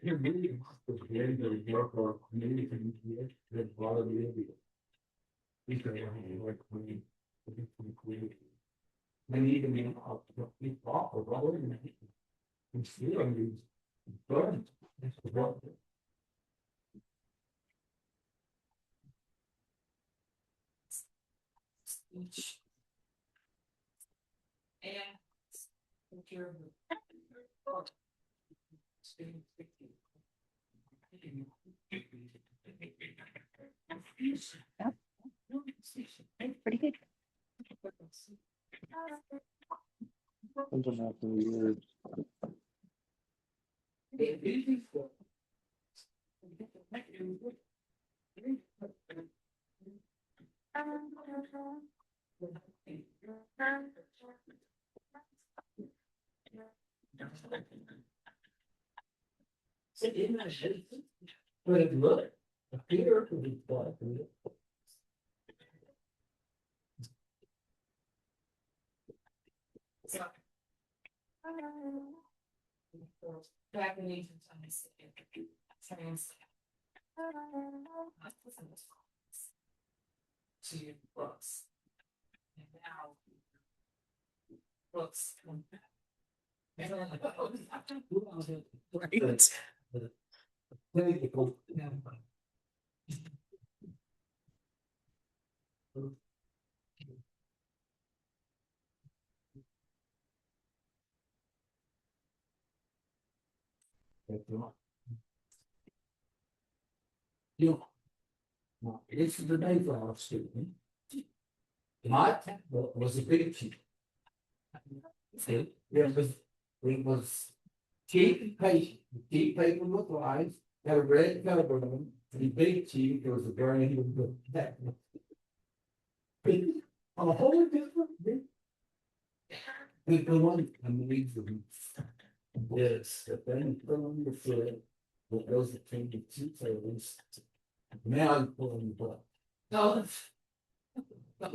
Speaker 8: You're really very, very careful. Maybe can that bother me. Because like we even be off or brother and stealing these burn.
Speaker 10: And.
Speaker 2: Pretty good.
Speaker 12: Something happened weird.
Speaker 8: But it looked, appeared to be black.
Speaker 10: Back in 1826. To books. And now. Books.
Speaker 8: Right. This is the Mayflower student. My textbook was a big cheap. It was cheap paper with lines, had a red cover on them, and big cheap, it was a brand new book. On a whole different. The one, I'm reading. Yes, the thing from the foot, that goes between the two tables. Now I'm pulling the book.
Speaker 10: No.
Speaker 8: The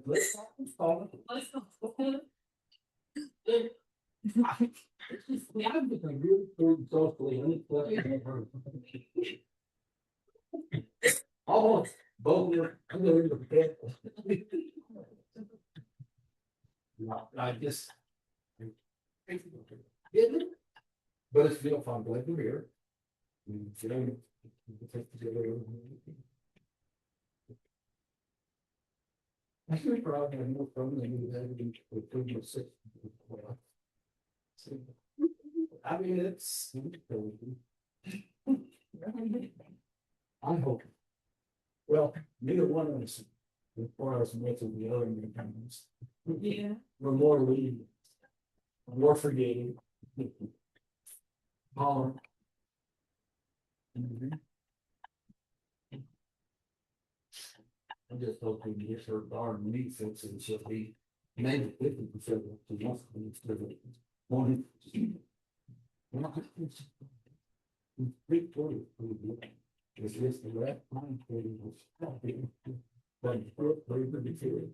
Speaker 8: flip side is falling. I'm just a really good socially unacceptable. Almost both were under the bed. No, I just. But it's still fun, glad to hear. I think we probably have more fun than we had to with 36. I mean, it's. I hope. Well, neither one of us requires much of the other independence.
Speaker 10: Yeah.
Speaker 8: We're more lenient, more forgiving. Tolerant. I just hope we get her darn meat fix and she'll be maybe 50% of the month instead of 1. 340. It's just the right time for you. But it's very good to feel it.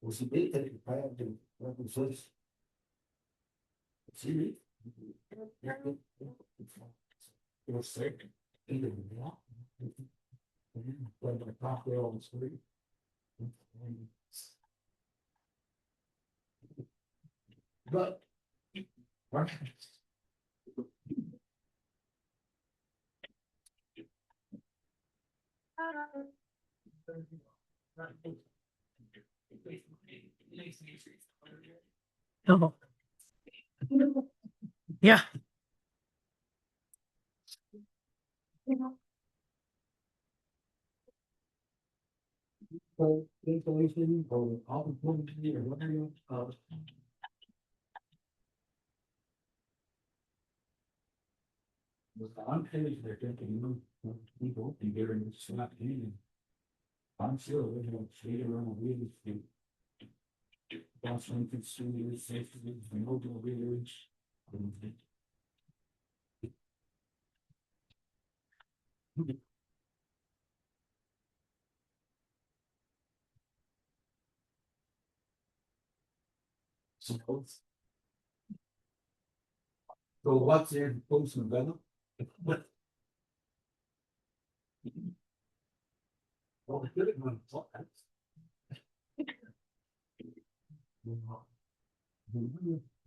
Speaker 8: Well, she did take the pad to represent. She did. It was sick. Either walk. When the top there on the street. But.
Speaker 7: Oh. Yeah.
Speaker 8: So, installation or opportunity or whatever. I'm finished, they're thinking, people be getting this not in. I'm sure we're gonna trade around with you. That's when consumers safety, the mobile village. Suppose. So what's their post in Venom? What? Well, the good one,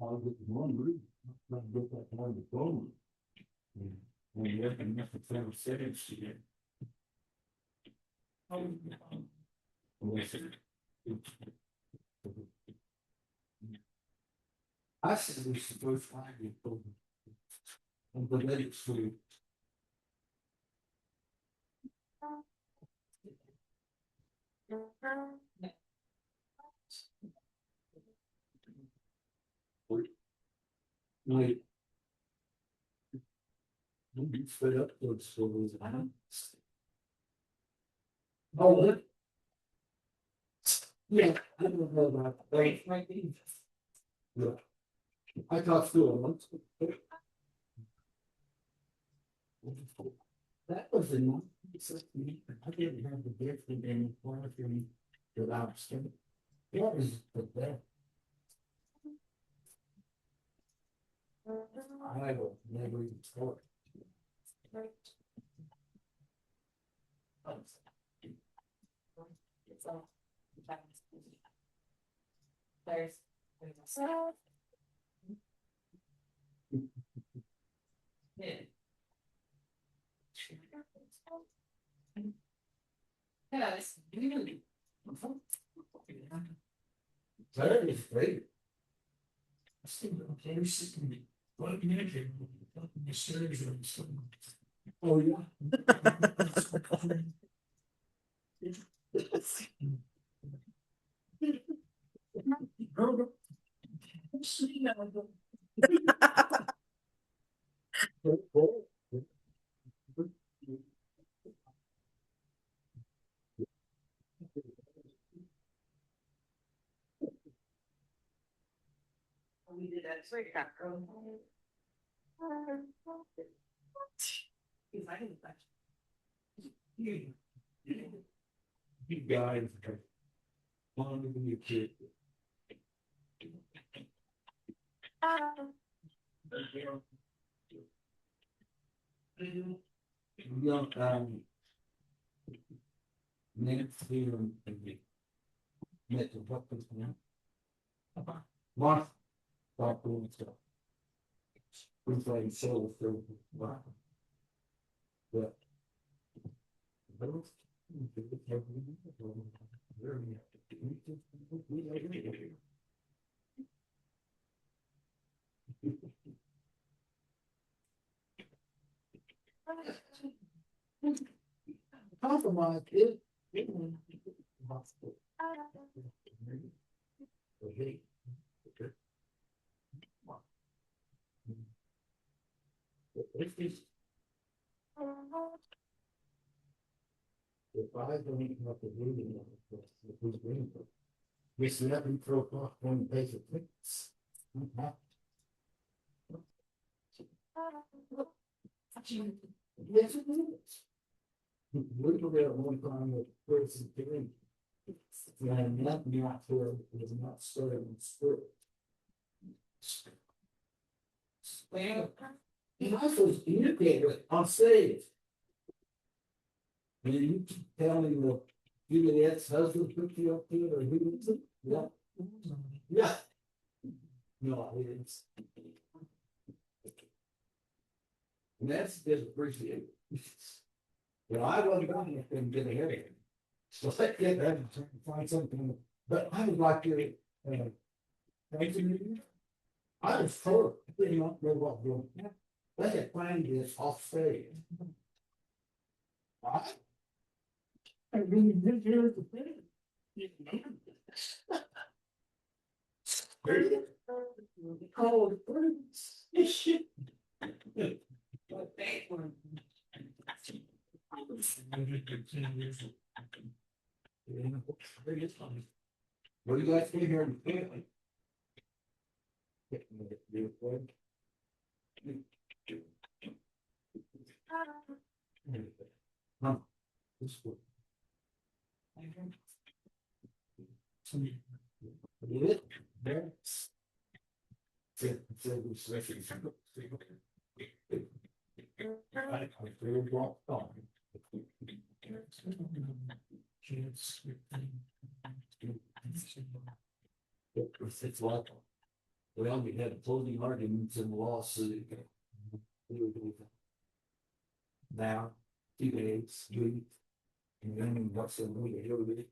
Speaker 8: I'll get one room. I said we should go find it. And the ladies food. Like. Don't be fed up with stories. I don't. Oh, what? Yeah, I don't know about that. Yeah. I got through it once. That was enough. I didn't have the gift of any quality without skin. That was the best. I will never even start.
Speaker 10: There's. Yeah. Yeah, it's really.
Speaker 8: That is great. I still don't care, sick of me. What magic? The surgery and stuff. Oh, yeah.
Speaker 10: We did that.
Speaker 8: You guys. One of you kids. Nancy and me. Met the breakfast now. Mark. Talk to stuff. We play so through. But. Compromise is. If I don't even have to read it, who's reading it? We should have them throw off one page of things. Yes, it is. Look at one time with person doing. And that not for is not starting in spirit. You're not supposed to communicate with on stage. And you keep telling the Juliet's husband put you up to it or who is it? Yeah. Yeah. No, it's. And that's disappreciated. Well, I wasn't going to get ahead of him. So let's get that and find something. But I would like to thank you. I was told I did not know what going on. They had planned this off stage. Right? I really did hear the thing. Oh, the birds. Shit. But they were. What do you guys think here in the family? This one. It there. It's like Well, we had closing arguments in the lawsuit. Now, 2 days, week, and then what's the way to do it?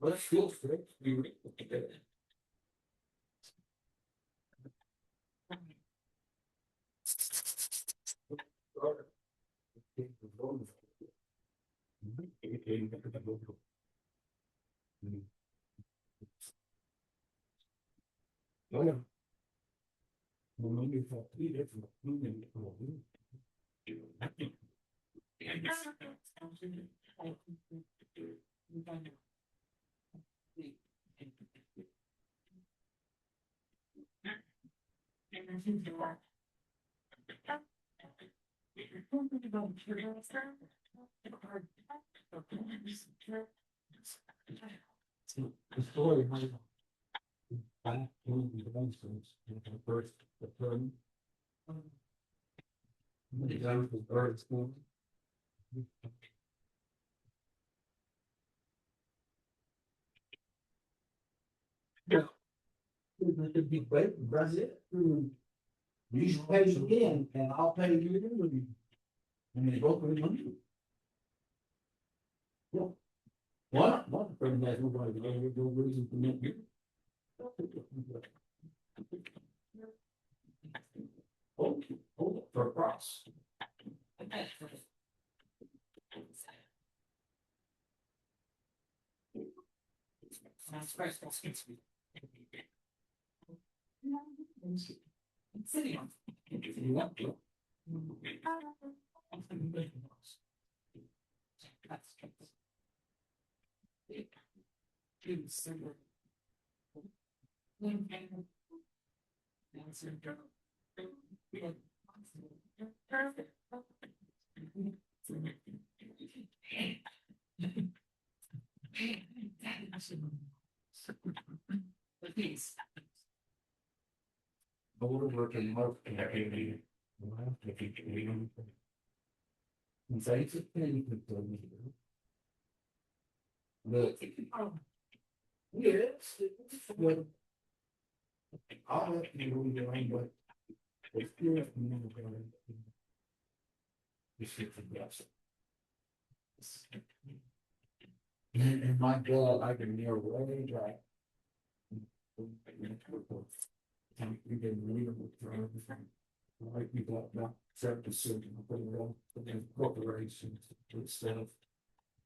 Speaker 8: Let's feel free. The story back to the Dunston's, the first, the third. The bird school. Yeah. It could be great, Brazil. You should pay me again, and I'll pay you again. And they both really money. Yeah. One friend has nobody, there's no reason to make you. Hold it for a price. Sitting on. You want to. Overworking most every and so it's a thing to do. Look, yes, well, I'll let you know your own, but if you're never going to you should forget. And my God, I can hear way back. And we can read them with everything. Like we got about 7% of the corporations and stuff.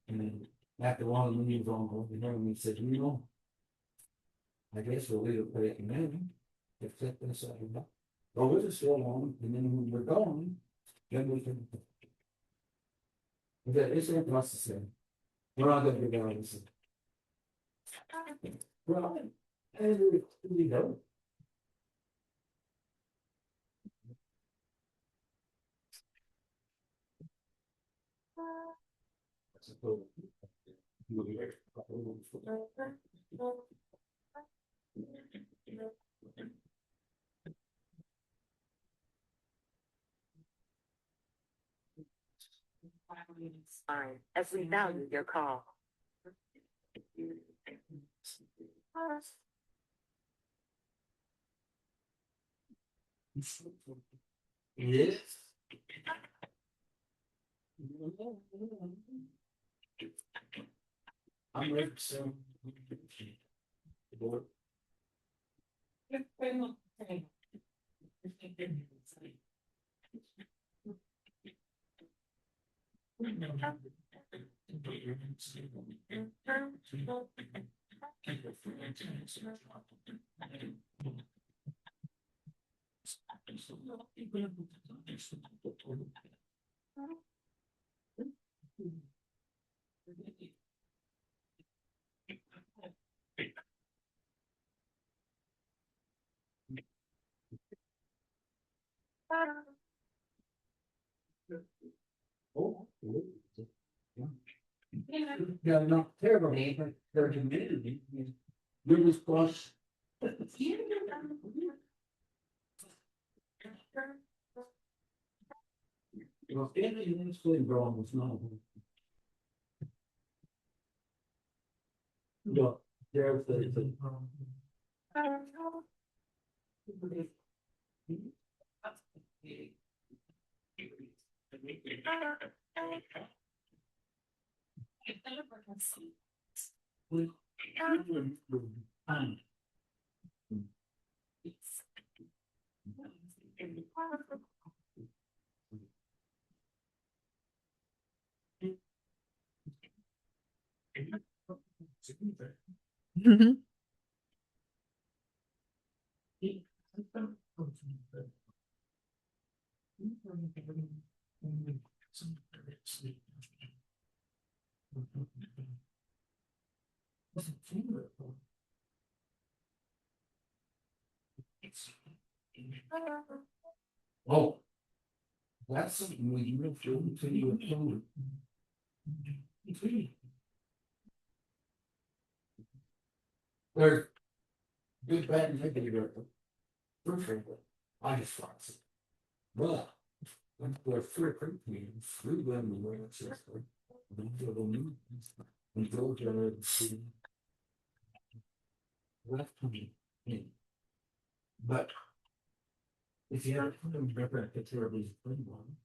Speaker 8: And then after one of the meetings on, we said, you know, I guess we'll leave it for it now. Except this, oh, we're just still on, and then when we're gone, then we can. It's not necessary. We're not gonna be down this. Well, and we know.
Speaker 13: Fine, as we value your call.
Speaker 8: Yes. I'm ready to sell. Oh, Yeah, not terrible, but their humidity is really plus. Well, anything that's really wrong with no. No, there's the.
Speaker 7: Mhm.
Speaker 8: Oh. That's something we can continue to. They're good, bad, and negative. I just thought. Well. They're free, free them the way it's just. And go to see. Left to me. But. If you have them better, it's terribly free one.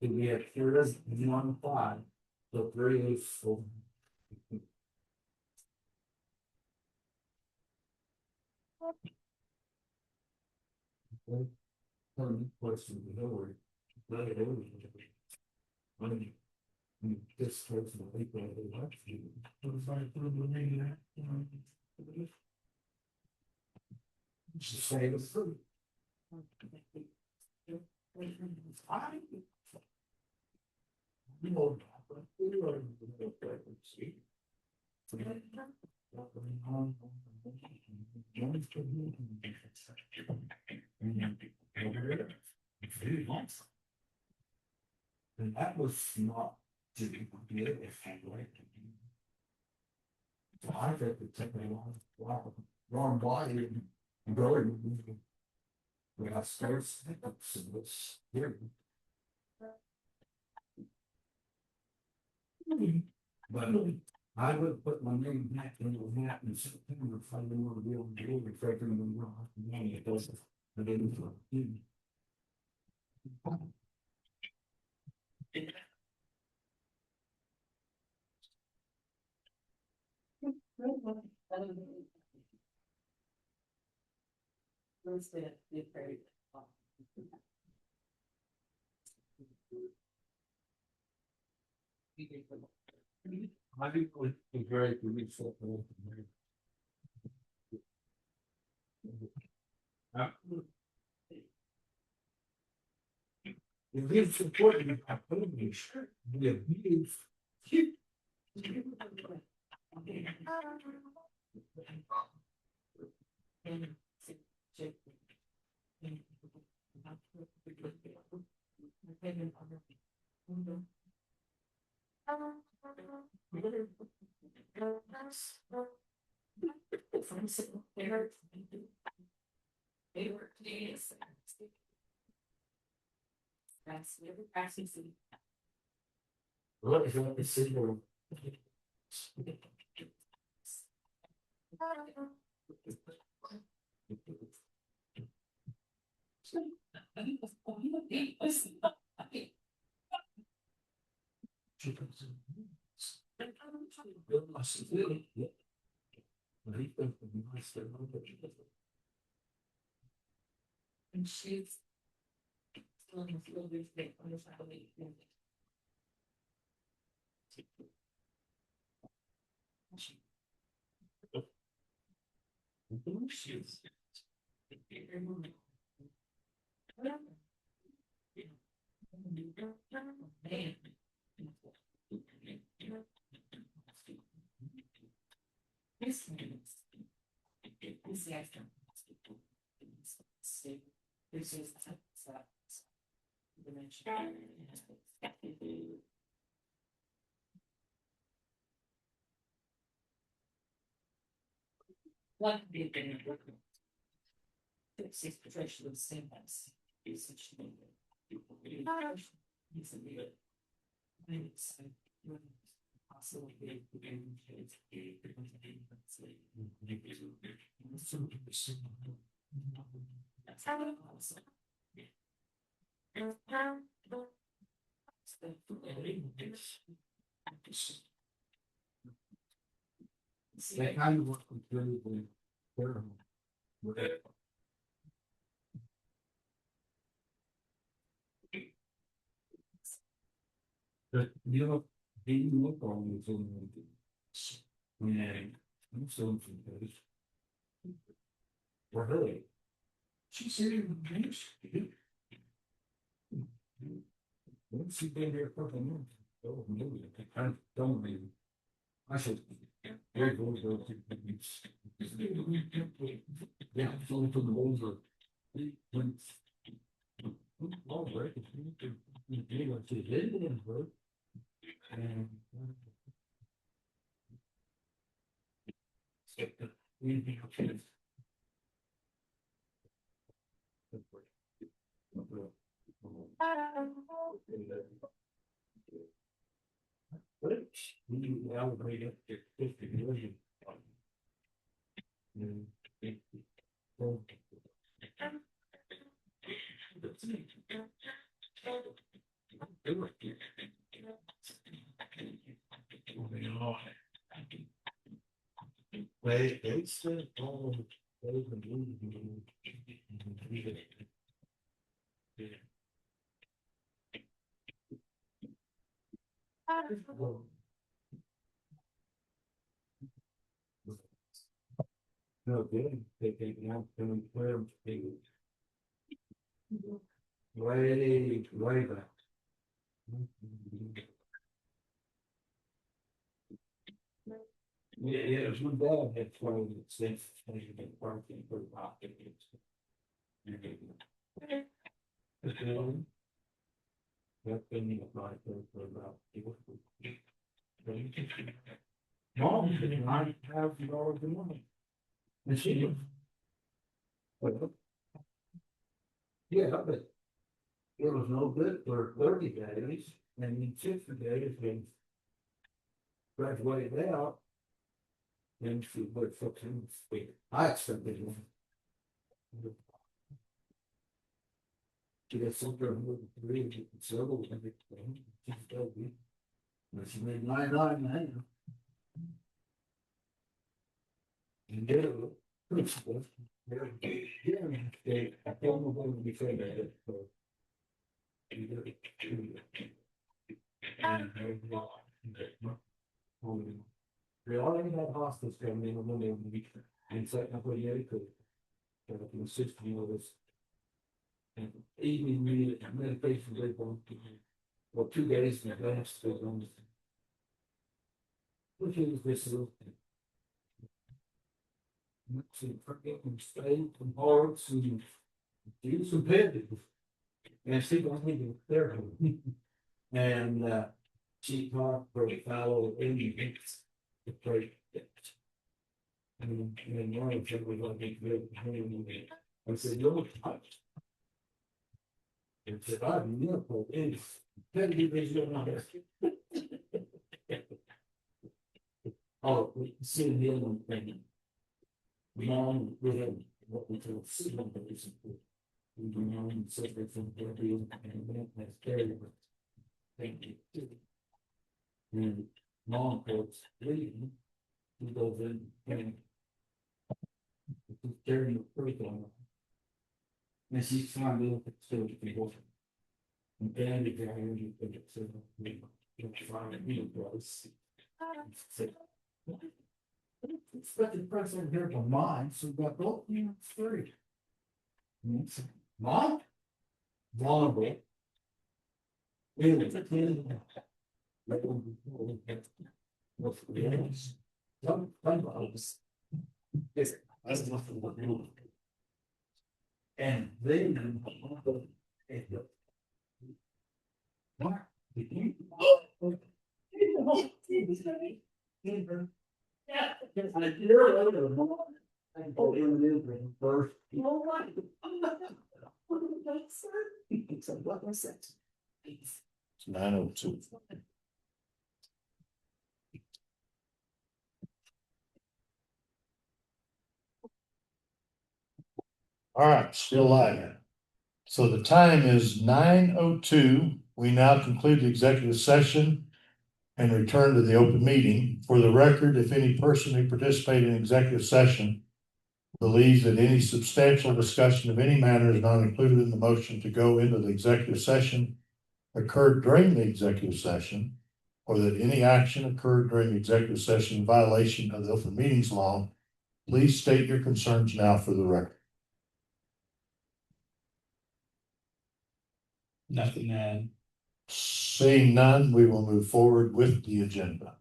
Speaker 8: We have here is 1 5, so 3 is full. Question the Hillary. This person, I think, they have to. Say the fruit. And that was not to be good if I like to be. So I think it took me long body and growing. We have stairs, it's here. But I would put my name back in the hat in September if I didn't want to be able to do it, if I couldn't be wrong. It doesn't. I didn't. I think it would be great to reach that. If it's important, I put me sure. We have meetings. What is that? It's single. And she's
Speaker 3: What the six professional sentence is
Speaker 8: They kind of work completely. But you know, didn't look on the phone. And I'm so confused. For her. She said it was nice. Once she been here for a month, oh, no, I don't mean. I said, here goes those things. Yeah, so to the over. All right, you know, she did it in her. And. You elevate up to 50 million. They said all those no good. They now doing firm things. Way back. Yeah, there's one dad had flown it since they've been parking for about 50 years. That's been applied for about. Mom, I have $2 in money. And she was. Well. Yeah, but it was no good for 30 days, and in 60 days, when graduated out, then she would fucking speak. I expected one. She got something with three, several, and everything. She told me. And she made 99 now. And did it. Principal. Yeah, I don't know what to be saying about it. So. We already had hospice coming in on Monday week and setting up what he could. In 16 of us. And evening meal medication they want to. Well, 2 days in advance to go. Which is this little thing. To forget and stay from hearts and do some petting. And she was needing therapy. And she talked for a fellow Indians to pray. And one of them was like, I said, no, and said, I'm never in. Tell me this, you're not. Oh, we see the other thing. Mom, we had what we call signal basin. We know separate from the deal and that's very good. Thank you. And mom quotes leaving. He goes in and he's carrying a freak on her. And she's trying to look at the people. And then the guy who put it to me, trying to be a Expected president here for mine, so we got both three. Mine? Vulnerable. And then.
Speaker 1: It's 9:02. All right, still live. So the time is 9:02. We now conclude the executive session and return to the open meeting. For the record, if any person who participated in executive session believes that any substantial discussion of any matter is not included in the motion to go into the executive session occurred during the executive session, or that any action occurred during the executive session in violation of the open meetings law, please state your concerns now for the record.
Speaker 5: Nothing to add.
Speaker 1: Seeing none, we will move forward with the agenda.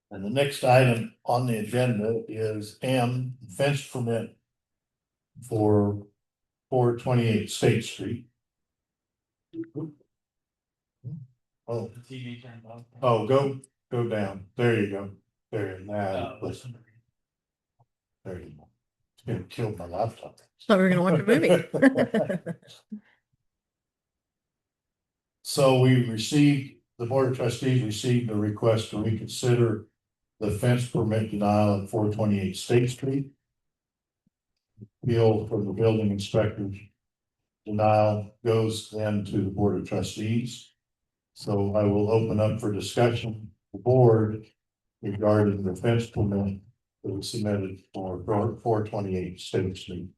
Speaker 1: And the next item on the agenda is M, fence permit for 428 State Street. Oh, go down. There you go. There, now, listen. There you go. It's gonna kill my laptop.
Speaker 7: Thought we were gonna watch a movie.
Speaker 1: So the Board of Trustees received a request to reconsider the fence permit denial at 428 State Street. Appeal from the building inspector's denial goes then to the Board of Trustees. So I will open up for discussion, the board, regarding the fence permit that was submitted for 428 State Street.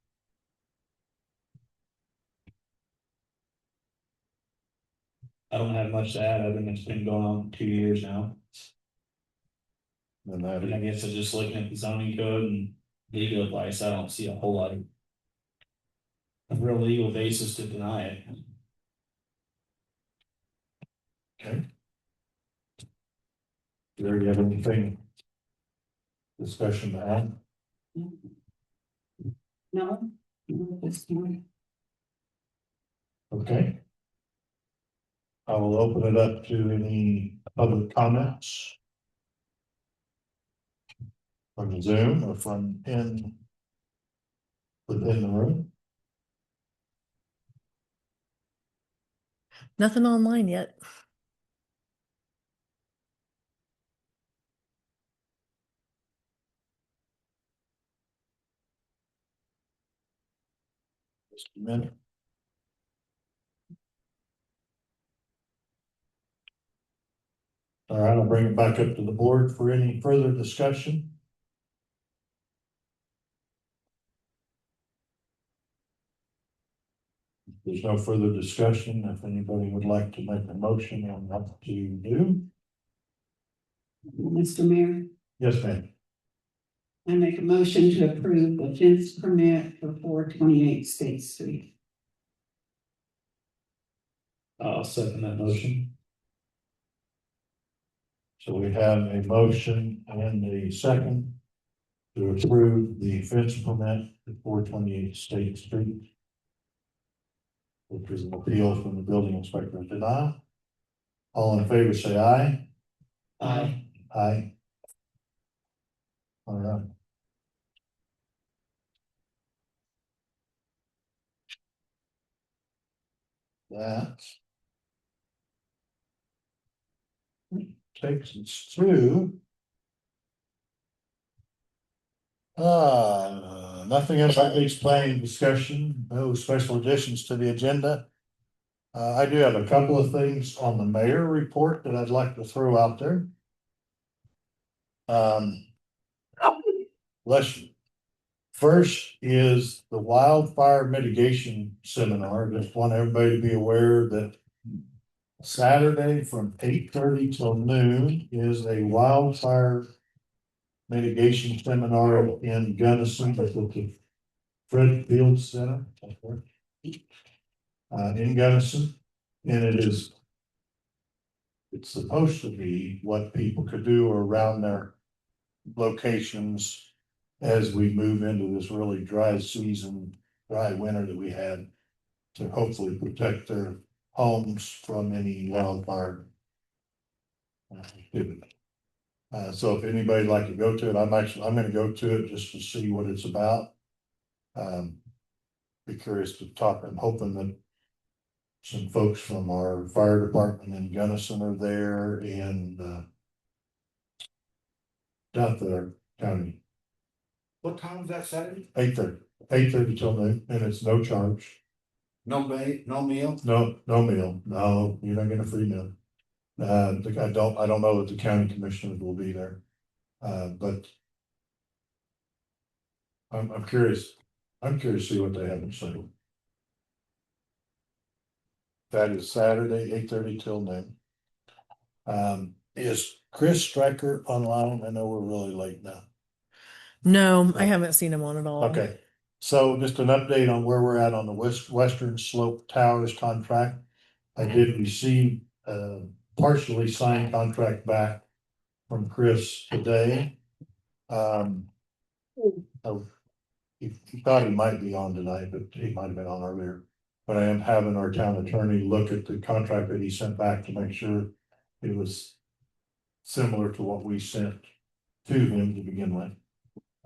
Speaker 5: I don't have much to add, other than it's been going on for 2 years now.
Speaker 1: And
Speaker 5: I guess I'm just looking at the zoning code and legal advice, I don't see a whole lot of real legal basis to deny it.
Speaker 1: Okay. Do you have anything? Discussion to add?
Speaker 4: No.
Speaker 1: Okay. I will open it up to any public comments. From Zoom or from within the room.
Speaker 7: Nothing online yet.
Speaker 1: Just a minute. All right, I'll bring it back up to the board for any further discussion. If there's no further discussion, if anybody would like to make a motion on what to do.
Speaker 4: Mr. Mayor,
Speaker 1: Yes, ma'am.
Speaker 4: I make a motion to approve the fence permit for 428 State Street.
Speaker 5: I'll second that motion.
Speaker 1: So we have a motion and a second to approve the fence permit at 428 State Street, which is an appeal from the building inspector's denial. All in favor, say aye.
Speaker 5: Aye.
Speaker 1: Aye. All right. That takes us through. Nothing else on the planning discussion, no special additions to the agenda. I do have a couple of things on the mayor report that I'd like to throw out there. Bless you. First is the wildfire mitigation seminar. Just want everybody to be aware that Saturday from 8:30 till noon is a wildfire mitigation seminar in Gunnison at the Fred Field Center. In Gunnison, and it's supposed to be what people could do around their locations as we move into this really dry season, dry winter that we had, to hopefully protect their homes from any wildfire activity. So if anybody'd like to go to it, I'm gonna go to it just to see what it's about. Be curious to talk. I'm hoping that some folks from our fire department in Gunnison are there, and down there county.
Speaker 8: What time is that Saturday?
Speaker 1: 8:30 till noon, and it's no charge.
Speaker 8: No meal?
Speaker 1: No meal. No, you're not getting a free meal. I don't know that the county commissioners will be there. But I'm curious. I'm curious to see what they have to say. That is Saturday, 8:30 till noon. Is Chris Stryker online? I know we're really late now.
Speaker 7: No, I haven't seen him on at all.
Speaker 1: Okay, so just an update on where we're at on the Western Slope Towers contract. I did receive a partially signed contract back from Chris today. He thought he might be on tonight, but he might have been on earlier. But I am having our town attorney look at the contract that he sent back to make sure it was similar to what we sent to him to begin with.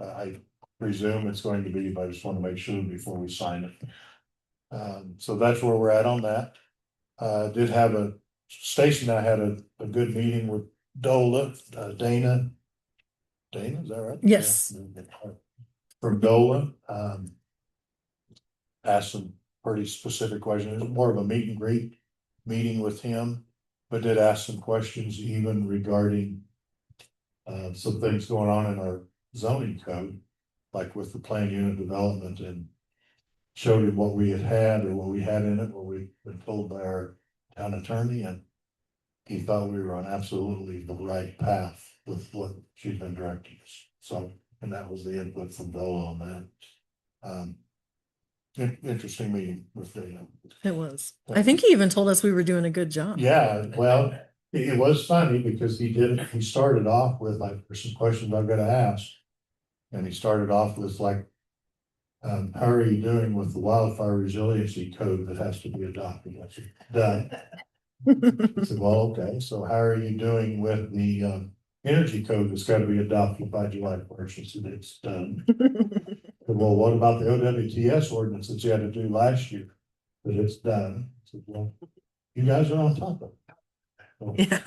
Speaker 1: I presume it's going to be, but I just want to make sure before we sign it. So that's where we're at on that. Did have Stacy and I had a good meeting with Dola, Dana, is that right?
Speaker 7: Yes.
Speaker 1: Yeah. From Dola, asked some pretty specific questions. It was more of a meet and greet meeting with him, but did ask some questions even regarding some things going on in our zoning code, like with the plan unit development, and showed him what we had or what we had in it, what we've been told by our town attorney, and he thought we were on absolutely the right path with what she's been directing us. So, and that was the input from Dola on that. Interesting meeting with Dana.
Speaker 7: It was. I think he even told us we were doing a good job.
Speaker 1: Yeah, well, it was funny because he started off with like, there's some questions I've got to ask. And he started off with like, how are you doing with the wildfire resiliency code that has to be adopted? I said, done. I said, well, okay, so how are you doing with the energy code that's got to be adopted by July 1st? I said, it's done. Well, what about the OWTS ordinance that you had to do last year? But it's done. I said, well, you guys are on top of it.
Speaker 7: Yeah.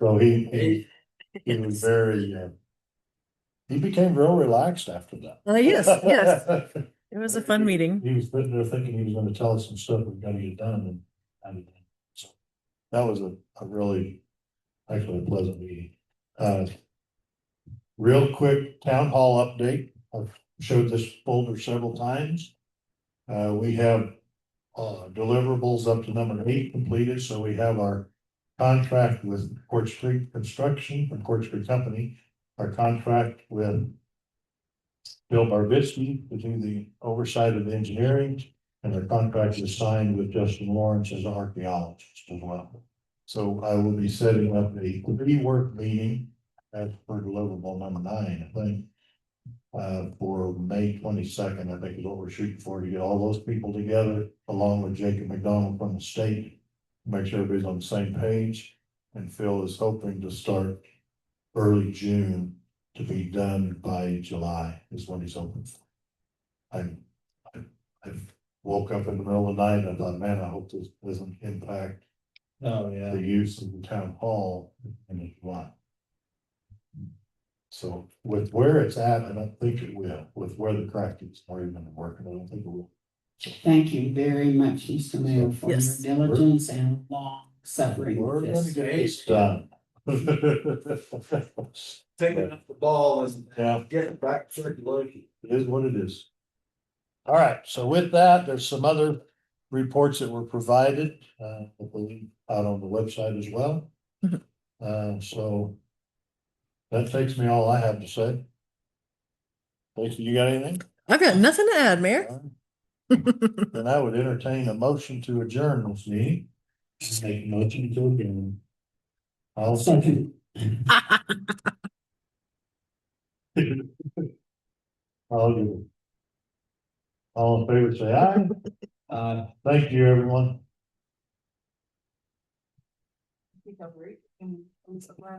Speaker 1: So he was very, he became real relaxed after that.
Speaker 7: Yes. It was a fun meeting.
Speaker 1: He was sitting there thinking he was going to tell us some stuff we've got to get done, and so that was a really, actually a pleasant meeting. Real quick town hall update. I've showed this folder several times. We have deliverables up to number 8 completed. So we have our contract with Court Street Construction from Court Street Company, our contract with Bill Barbitsky to do the oversight of the engineering, and our contract is signed with Justin Lawrence as an archaeologist as well. So I will be setting up a pre-work meeting as per deliverable number 9, I think. For May 22nd, I think is what we're shooting for, to get all those people together along with Jacob McDonald from the state, make sure everybody's on the same page. And Phil is hoping to start early June to be done by July is what he's hoping for. I woke up in the middle of the night and I thought, man, I hope this doesn't impact the use of the town hall in July. So with where it's at, I don't think it will. With where the crack is already been working, I don't think it will. So,
Speaker 4: Thank you very much, Mr. Mayor, for your
Speaker 7: Yes.
Speaker 4: diligence and long suffering.
Speaker 1: we're
Speaker 4: with
Speaker 1: gonna
Speaker 4: this.
Speaker 1: get this done.
Speaker 8: Taking up the ball and
Speaker 1: Yeah,
Speaker 8: getting back circulation.
Speaker 1: it is what it is. All right, so with that, there's some other reports that were provided, I believe, out on the website as well.
Speaker 7: Mhm.
Speaker 1: So that takes me all I have to say. Lacey, you got anything?
Speaker 7: I've got nothing to add, Mayor.
Speaker 1: Then I would entertain a motion to adjourn this meeting. Make a motion to adjourn. I'll second. I'll do it. All in favor, say aye. Thank you, everyone.